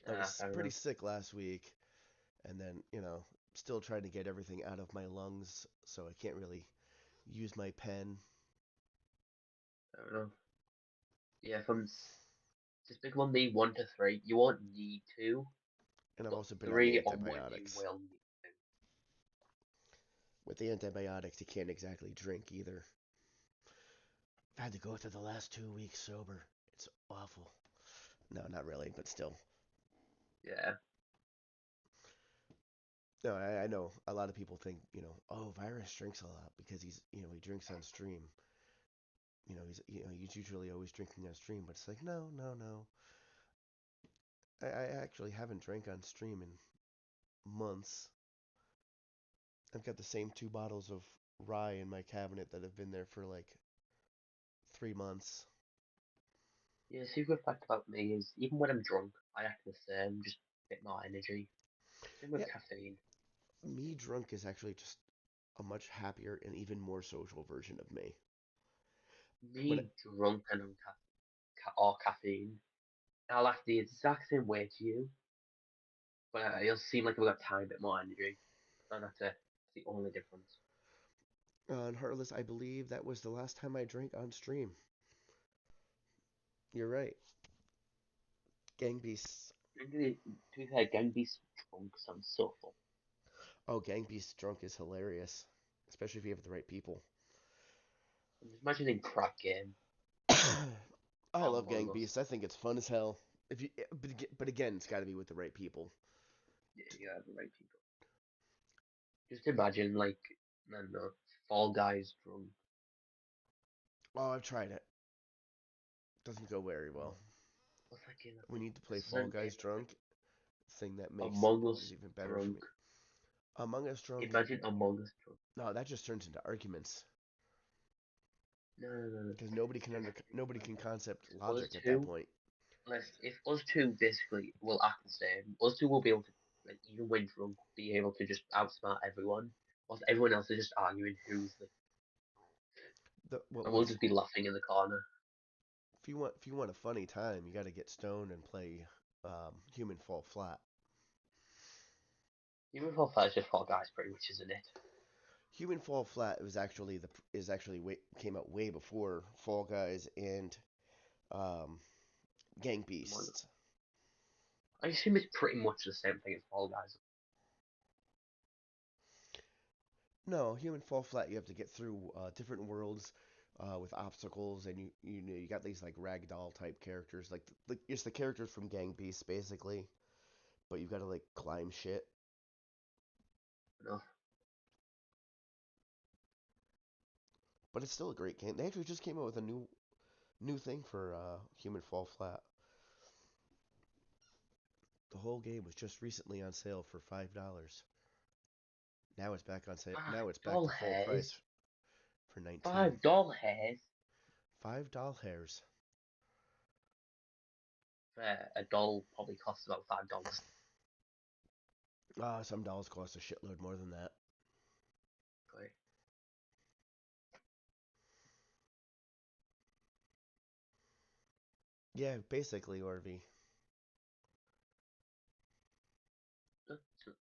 I was Fair pretty enough. sick last week, and then still trying to get everything out of my lungs, so I can't really use my pen. Fair enough. Yeah, from Despicable Me 1 to 3, you won't need to, And I've but also been on the 3 onwards you antibiotics. will need to. With the antibiotics, you can't exactly drink either. I've had to go through the last 2 weeks sober. It's awful. No, not really, but still. Yeah. No, I know a lot of people think, oh, Virus drinks a lot because he drinks on stream. He's usually always drinking on stream, but it's like, no, no, no. I actually haven't drank on stream in months. I've got the same 2 bottles of rye in my cabinet that have been there for like 3 months. Yeah, the secret fact about me is even when I'm drunk, I act the same, just a bit more energy. Same with Yeah, caffeine. me drunk is actually just a much happier and even more social version of me. When Me drunk and on or caffeine, I'll act the exact same way to you, but it'll seem like I've got a tiny bit more energy. And that's it. That's the only difference. on Heartless, I believe that was the last time I drank on stream. You're right. Gang Beasts. To be fair, Gang Beast drunk sounds so fun. Oh, Gang Beasts drunk is hilarious, especially if you have the right people. I'm just imagining crack game. I love Gang Among Us. Beasts. I think it's fun as hell. But again, it's got to be with the right people. Yeah, you have the right people. Just imagine, like, I don't know, Fall Guys drunk. Oh, I've tried it. Doesn't go very well. What's that game? We need to play It's Fall certain game. Guys drunk. Thing that makes Among it Us even better for drunk. me. Among Us drunk. Imagine Among Us drunk. No, that just turns into arguments No. because nobody Like, can concept us logic at that two, point. if us two basically will act the same, us two will be able to, like, even when drunk, be able to just outsmart everyone, whilst everyone else is just arguing who's the, and we'll What's just be laughing in the corner. if you want a funny time, you got to get stoned and play Human Fall Flat. Even if that is just Fall Guys, pretty much, isn't it? Human Fall Flat came out way before Fall Guys and um, Gang Beasts. I assume it's pretty much the same thing as Fall Guys. No, Human Fall Flat, you have to get through different worlds with obstacles, and you got these like ragdoll type characters, like it's the characters from Gang Beasts basically, but you've got to like climb shit. Enough. But it's still a great game. They actually just came out with a new thing for Human Fall Flat. The whole game was just recently on sale for $5. Now it's back on sale. Now it's back Doll to full price hairs. for 19. $5 hairs. $5 hairs. A doll probably costs about $5. Some dolls cost a shitload more than that. Right. Yeah, basically, Orvie.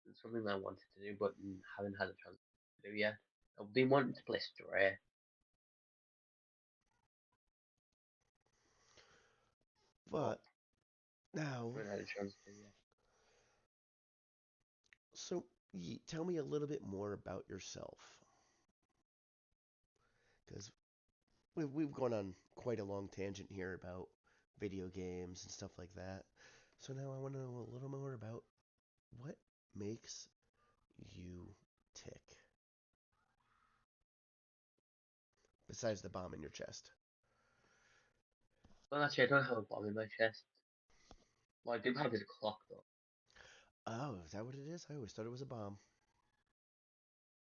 It's something I wanted to do, but haven't had a chance to do yet. I've been wanting to play Stray. But now, Haven't had a chance to yet. so tell me a little bit more about yourself, because we've gone on quite a long tangent here about video games and stuff like that. So now I want to know a little more about what makes you tick, besides the bomb in your chest. Well, actually, I don't have a bomb in my chest. What I do have is a clock, though. Oh, is that what it is? I always thought it was a bomb.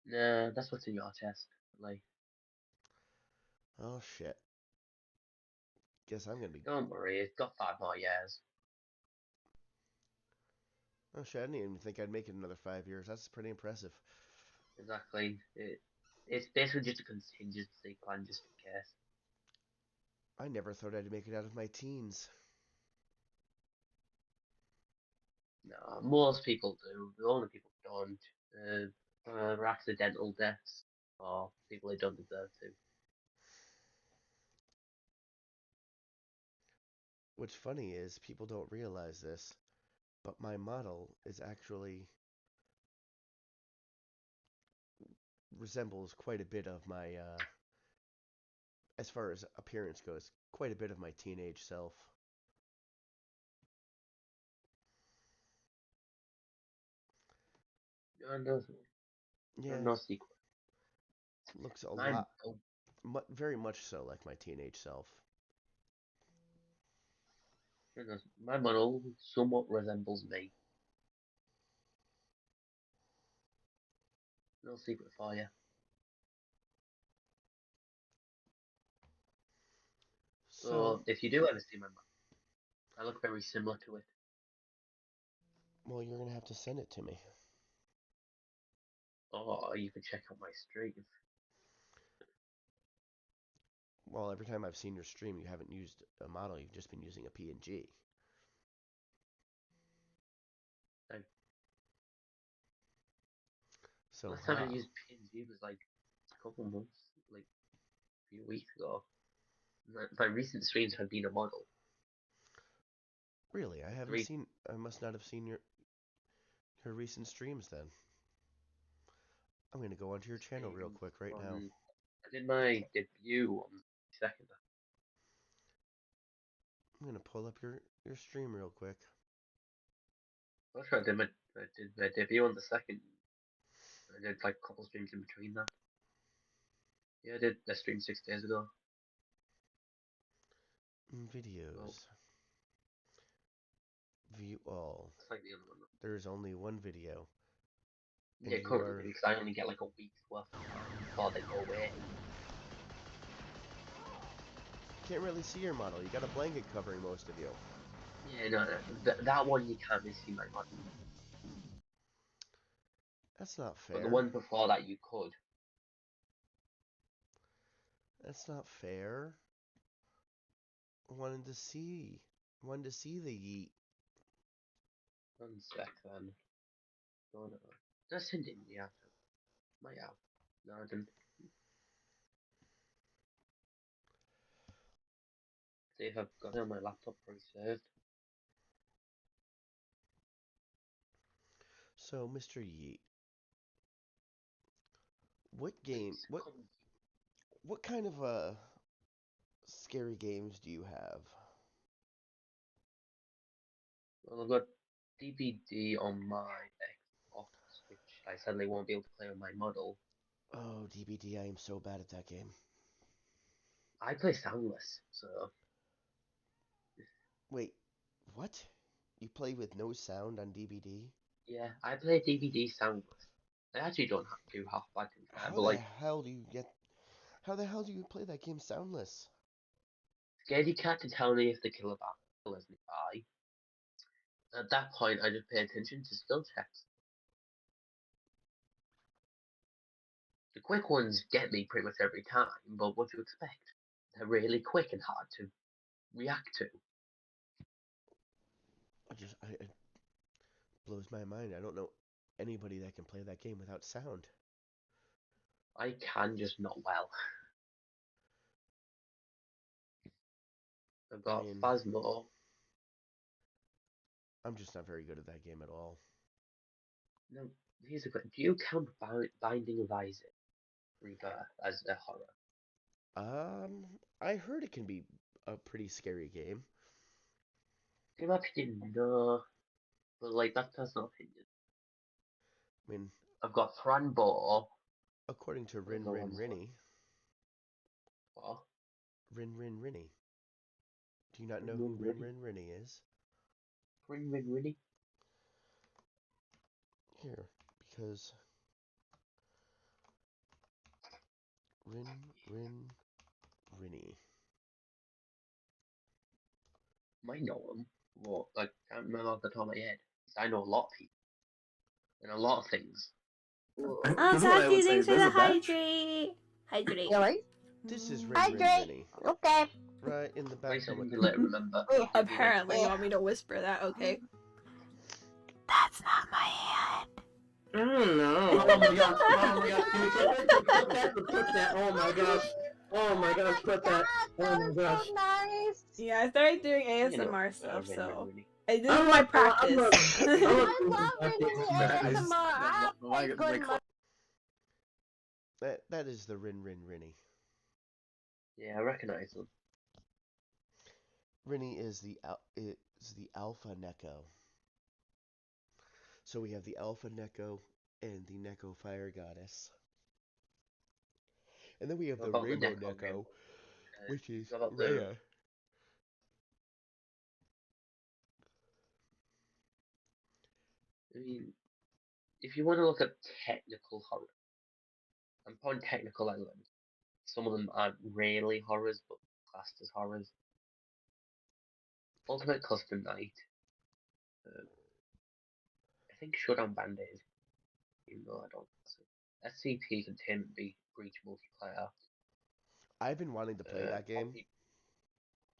Nah, that's what's in your chest. Like, Oh shit. Guess I'm gonna be. don't worry, it's got 5 more years. Oh shit, I didn't even think I'd make it another 5 years. That's pretty impressive. Exactly. It's basically just a contingency plan, just in case. I never thought I'd make it out of my teens. No, most people do. The only people who don't are accidental deaths or people who don't deserve to. What's funny is people don't realize this, but my model is actually resembles quite a bit of my, as far as appearance goes, quite a bit of my teenage self. No, no, no, Yeah, no secret. looks a Mine, lot, very much so like my teenage self. my model somewhat resembles me. No secret for you. So, So if you do ever see my model, I look very similar to it. well, you're gonna have to send it to me. Or you can check out my stream. Well, every time I've seen your stream, you haven't used a model, you've just been using a PNG. Like, So, last time I used PNG was like a couple months, like a few weeks ago. My recent streams have been a model. really, Three. I must not have seen your recent streams then. I'm gonna go onto your channel real Streams quick right now. I did my debut on the second. I'm gonna pull up your stream real quick. I'm sure I did my debut on the second. I did like a couple streams in between that. Yeah, I did the stream 6 days ago. Videos. Well, View all. it's like the other one. There's only one video. And Yeah, you currently, are... because I only get like a week's worth before they go away. Can't really see your model. You got a blanket covering most of you. Yeah, no. That one you can't really see my model. That's not But the fair. one before that you could. That's not fair. Wanted to see the yeet. 1 sec then. Oh no. Did I send it in the after? Might have. No, I didn't. See if I've got it on my laptop pre-saved. So, Mr. Yeet, what game? What kind of scary games do you have? Well, I've got DVD on my Xbox, which I sadly won't be able to play on my model. Oh, DBD, I am so bad at that game. I play soundless, so Wait, what? You play with no sound on DVD? yeah, I play DVD soundless. I actually don't do half bad to be fair, How but the like, hell do you get... How the hell do you play that game soundless? Scaredy Cat to tell me if the killer is nearby. At that point, I just pay attention to skill checks. The quick ones get me pretty much every time, but what do you expect? They're really quick and hard to react to. It blows my mind. I don't know anybody that can play that game without sound. I can, just not well. I've got Phasmo. I'm just not very good at that game at all. No, here's a question. Do you count Binding of Isaac Rebirth as a horror? I heard it can be a pretty scary game. In my opinion, no. But like, that's personal opinion. I mean, I've got Franbo. according to What Rin other Rin ones? Rinny. What? Rin Rin Rinny. Do you not know who Rin Rin Rin Rinny is? Rin Rinny? Here, because Rin Rin Rinny. Might know him. What? Like, I can't remember off the top of my head. I know a lot of people. And a lot of things. Oh, thank you, thanks for the hydrate. Hydrate. Really? This is Rin Rin Hydrate. Rinny. Okay. Right in the Nice background of with you to let it remember. Apparently, you want me to whisper that? Okay. That's not my hand. Oh no. Oh my gosh. Oh my gosh. Can we put that? Put that. Oh my gosh. Oh my gosh. Put that. Oh my gosh. So nice. Yeah, I started doing You know, ASMR stuff, Rin so Rinny. this is my practice. I love reading ASMR. I have good that is the Rin Rin Rinny. Yeah, I recognize them. Rinny is the Alpha Neko. So we have the Alpha Neko and the Neko Fire Goddess. And then we have What the about the Rainbow Neko Neko, which is what about Rhea. I mean, if you want to look at technical horror, I'm calling technical elements. Some of them aren't really horrors, but classed as horrors. Ultimate Custom Night. I think Showdown Bandit is, even though I don't. SCP Containment Breach multiplayer. I've been wanting to play that game.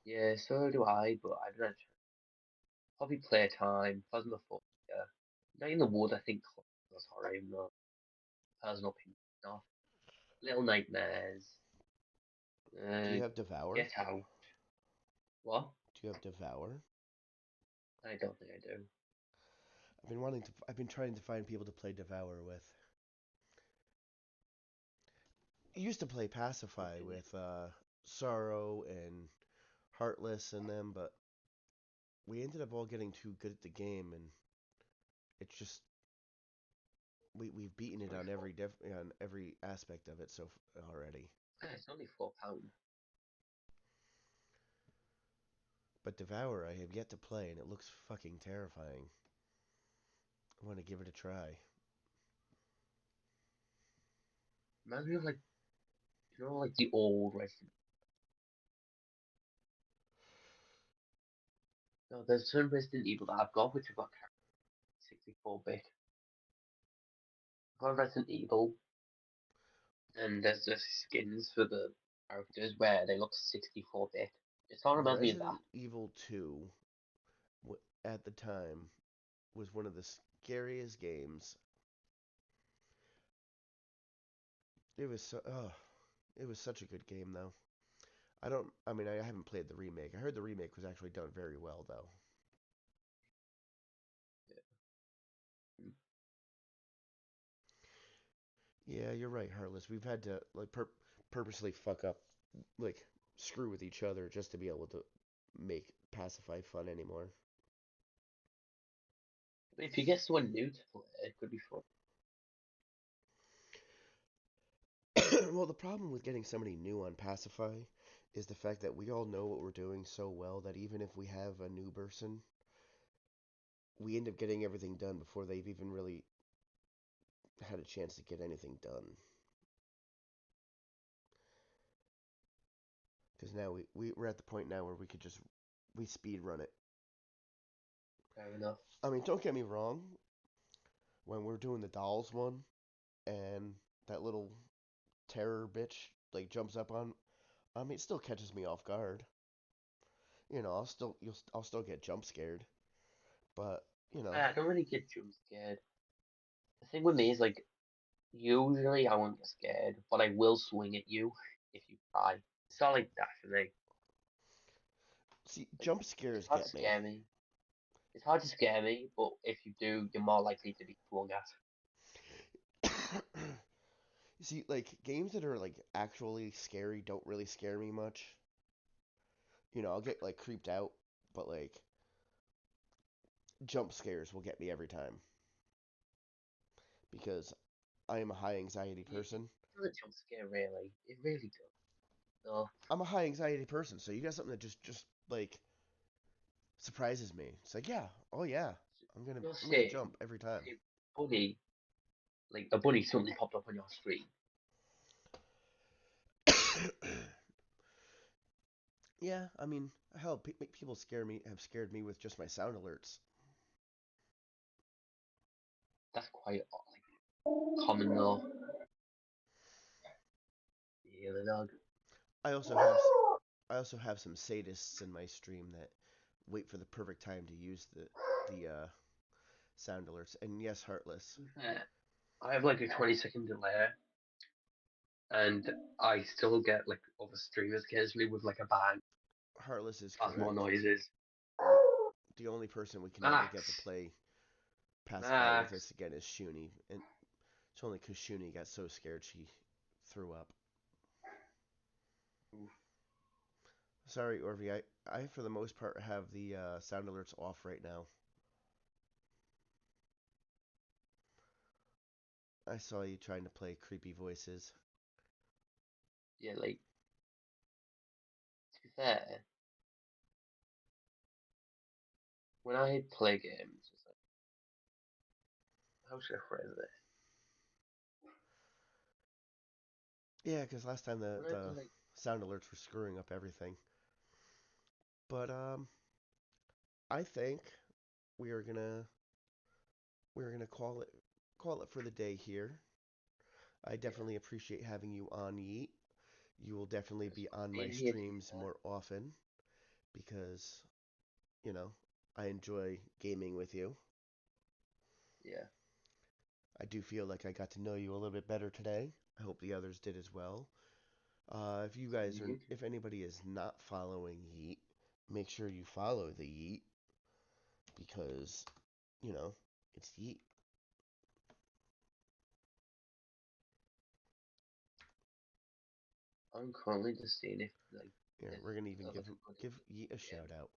Yeah, so do I, but I don't know. Hobby Playtime, Phasmophobia. Night in the Wood, I think that's horror, even though personal opinion. No. Little Nightmares. Do you have Devour? Get Out. What? Do you have Devour? I don't think I do. I've been trying to find people to play Devour with. I used to play Pacify with Sorrow and Heartless and them, but we ended up all getting too good at the game, and it's just we've beaten it on every aspect of it already. It's only £4. But Devour I have yet to play, and it looks fucking terrifying. I want to give it a try. Reminds me of like, like the old Resident. No, there's some Resident Evil that I've got, which have got 64-bit. I've got Resident Evil, and there's the skins for the characters where they look 64-bit. It all reminds me of that. Resident Evil 2, at the time, was one of the scariest games. It was it was such a good game though. I mean, I haven't played the remake. I heard the remake was actually done very well though. Yeah, you're right, Heartless. We've had to like purposely fuck up, like screw with each other just to be able to make Pacify fun anymore. If you get someone new to play, it could be fun. Well, the problem with getting somebody new on Pacify is the fact that we all know what we're doing so well that even if we have a new person, we end up getting everything done before they've even really had a chance to get anything done. Because now we're at the point now where we could just speed run it. Fair enough. I mean, don't get me wrong. When we're doing the dolls one, and that little terror bitch like jumps up on me, it still catches me off guard. You know, I'll still get jump scared. But you know, I don't really get jump scared. The thing with me is like, usually I won't get scared, but I will swing at you if you try. It's not like that for me. see, Like, jump it's scares hard to get me. scare me. It's hard to scare me, but if you do, you're more likely to be swung at. See, like games that are like actually scary don't really scare me much. You know, I'll get like creeped out, but like jump scares will get me every time because I am a high anxiety person. It doesn't jump scare really. It really does. No. I'm a high anxiety person, so you got something that just like surprises me. It's like, yeah, oh yeah, You're I'm gonna saying jump every time. a bunny, like a bunny suddenly popped up on your screen. Yeah, I mean, hell, people have scared me with just my sound alerts. That's quite like common though. Yeah, the dog. I also have some sadists in my stream that wait for the perfect time to use the sound alerts. And yes, Heartless. I have like a 20-second delay, and I still get like other streamers occasionally with like a bang, Heartless is has more correct. noises. The only person we can ever get to Max, play Pacify with us Max. again is Shuni, and it's only because Shuni got so scared she threw up. Sorry, Orvi. I for the most part have the sound alerts off right now. I saw you trying to play creepy voices. Yeah, like to be fair, when I play games, it's like, how should I phrase this? Yeah, because last time When I the play, sound alerts were screwing up everything. But I think we are gonna call it for the day here. I yeah, definitely appreciate having you on, Yeet. You will definitely it's be fun on my being here to be streams fair. more often because, you know, I enjoy gaming with you. Yeah, I do feel like I got to know you a little bit better today. I hope the others did as well. If you same guys to are, you. if anybody is not following Yeet, make sure you follow the Yeet because, you know, it's Yeet. I'm currently just seeing if like Here, there's we're gonna even like a good give Yeet a game. shout out.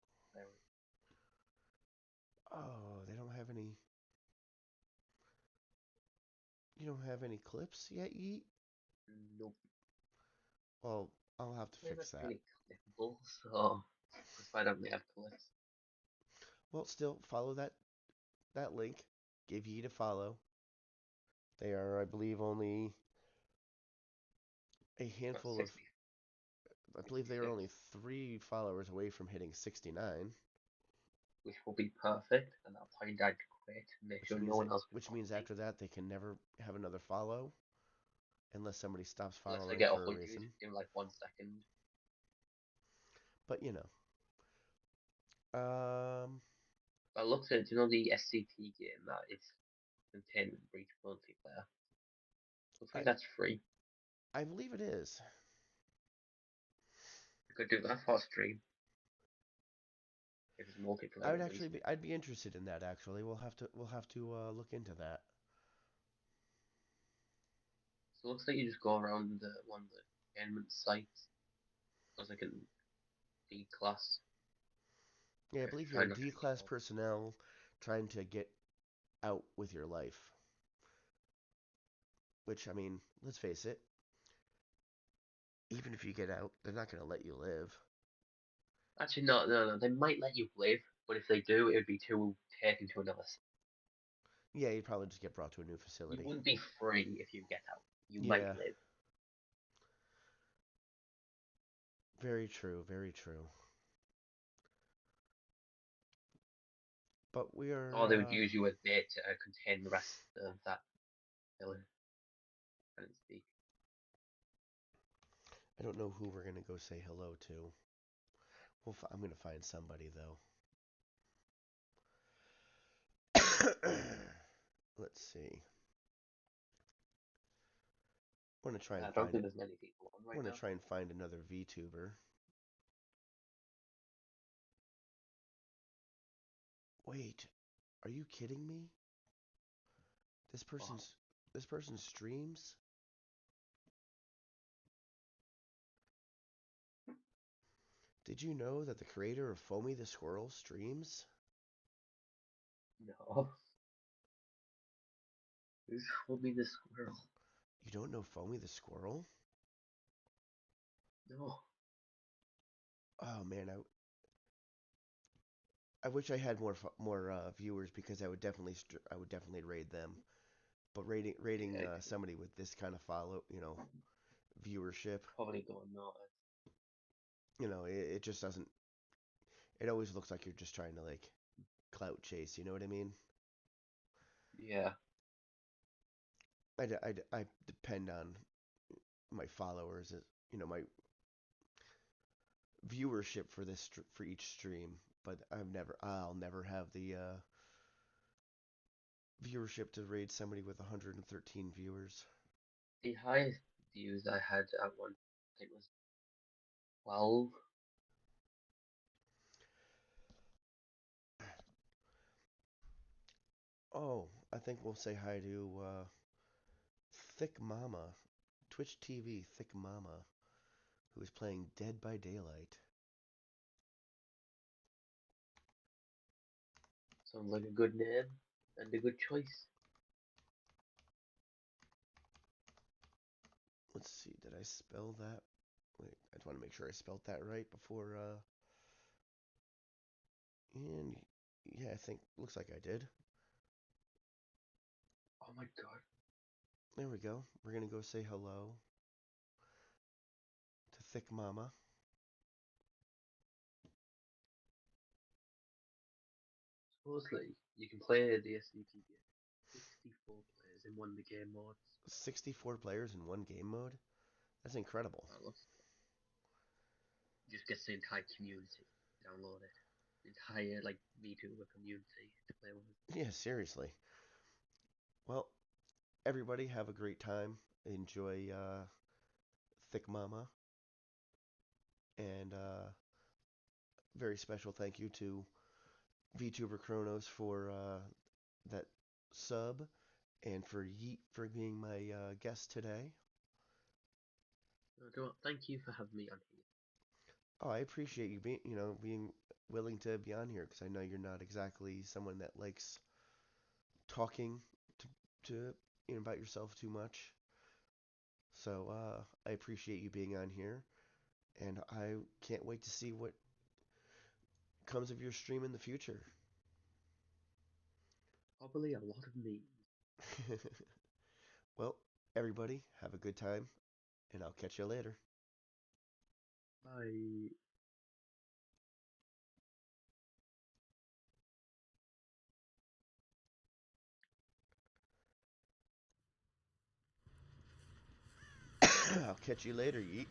Oh, they don't have any. You don't have any clips yet, Yeet? Nope. Well, I'll have to They're not fix that. really clickable, so Because I don't really have clips. Well, still follow that link. Give Yeet a follow. They are, I believe, only a handful of. I believe they are only 3 followers away from hitting 69. Which will be perfect, and I'll tell your dad to quit and make sure no one else can Which follow means me. after that they can never have another follow, unless somebody stops Unless I following get for a 100 reason. in like 1 second. But you know. I looked at, the SCP game that is containment breach multiplayer. Looks like that's free. I believe it is. I could do that for a stream. If it's multiplayer, at least. I'd be interested in that actually. We'll have to look into that. So it looks like you just go around one of the containment sites as like a D class. Yeah, I believe you're a D-class personnel trying to get out with your life. Which, I mean, let's face it. Even if you get out, they're not going to let you live. Actually, no. They might let you live, but if they do, it would be to take into another. Yeah, you'd probably just get brought to a new facility. You wouldn't be free if you get out. You might live. Very true, very true. But we are. Or they would use you as bait to contain the rest of that villain. I didn't speak. I don't know who we're gonna go say hello to. I'm gonna find somebody though. Let's see. I want to try and don't think there's many people on right now. I want to try and find another VTuber. Wait, are you kidding me? This person streams? Did you know that the creator of Foamy the Squirrel streams? No. Who's Foamy the Squirrel? You don't know Foamy the Squirrel? No. Oh man, I wish I had more viewers because I would definitely raid them. But raiding somebody with this kind of viewership, probably going notice. It just doesn't. It always looks like you're just trying to like clout chase. You know what I mean? Yeah. I depend on my followers, my viewership for each stream, but I'll never have the viewership to raid somebody with 113 viewers. The highest views I had at one point was 12. Oh, I think we'll say hi to Thick Mama, Twitch TV Thick Mama, who is playing Dead by Daylight. Sounds like a good name and a good choice. Let's see, did I spell that? Wait, I just want to make sure I spelled that right before, and yeah, I think, looks like I did. Oh my god. There we go. We're going to go say hello to Thick Mama. Supposedly, you can play the SCP game. 64 players in one of the game modes. 64 players in one game mode? That's incredible. Just gets the entire community to download it. The entire, Vtuber community to play with. Yeah, seriously. Well, everybody have a great time. Enjoy Thick Mama. And very special thank you to VTuber Chronos for that sub, and for Yeet for being my guest today. Thank you for having me on here. Oh, I appreciate you being willing to be on here, because I know you're not exactly someone that likes talking to about yourself too much. So I appreciate you being on here, and I can't wait to see what comes of your stream in the future. Probably a lot of memes. Well, everybody, have a good time, and I'll catch you later. Bye. I'll catch you later, Yeet.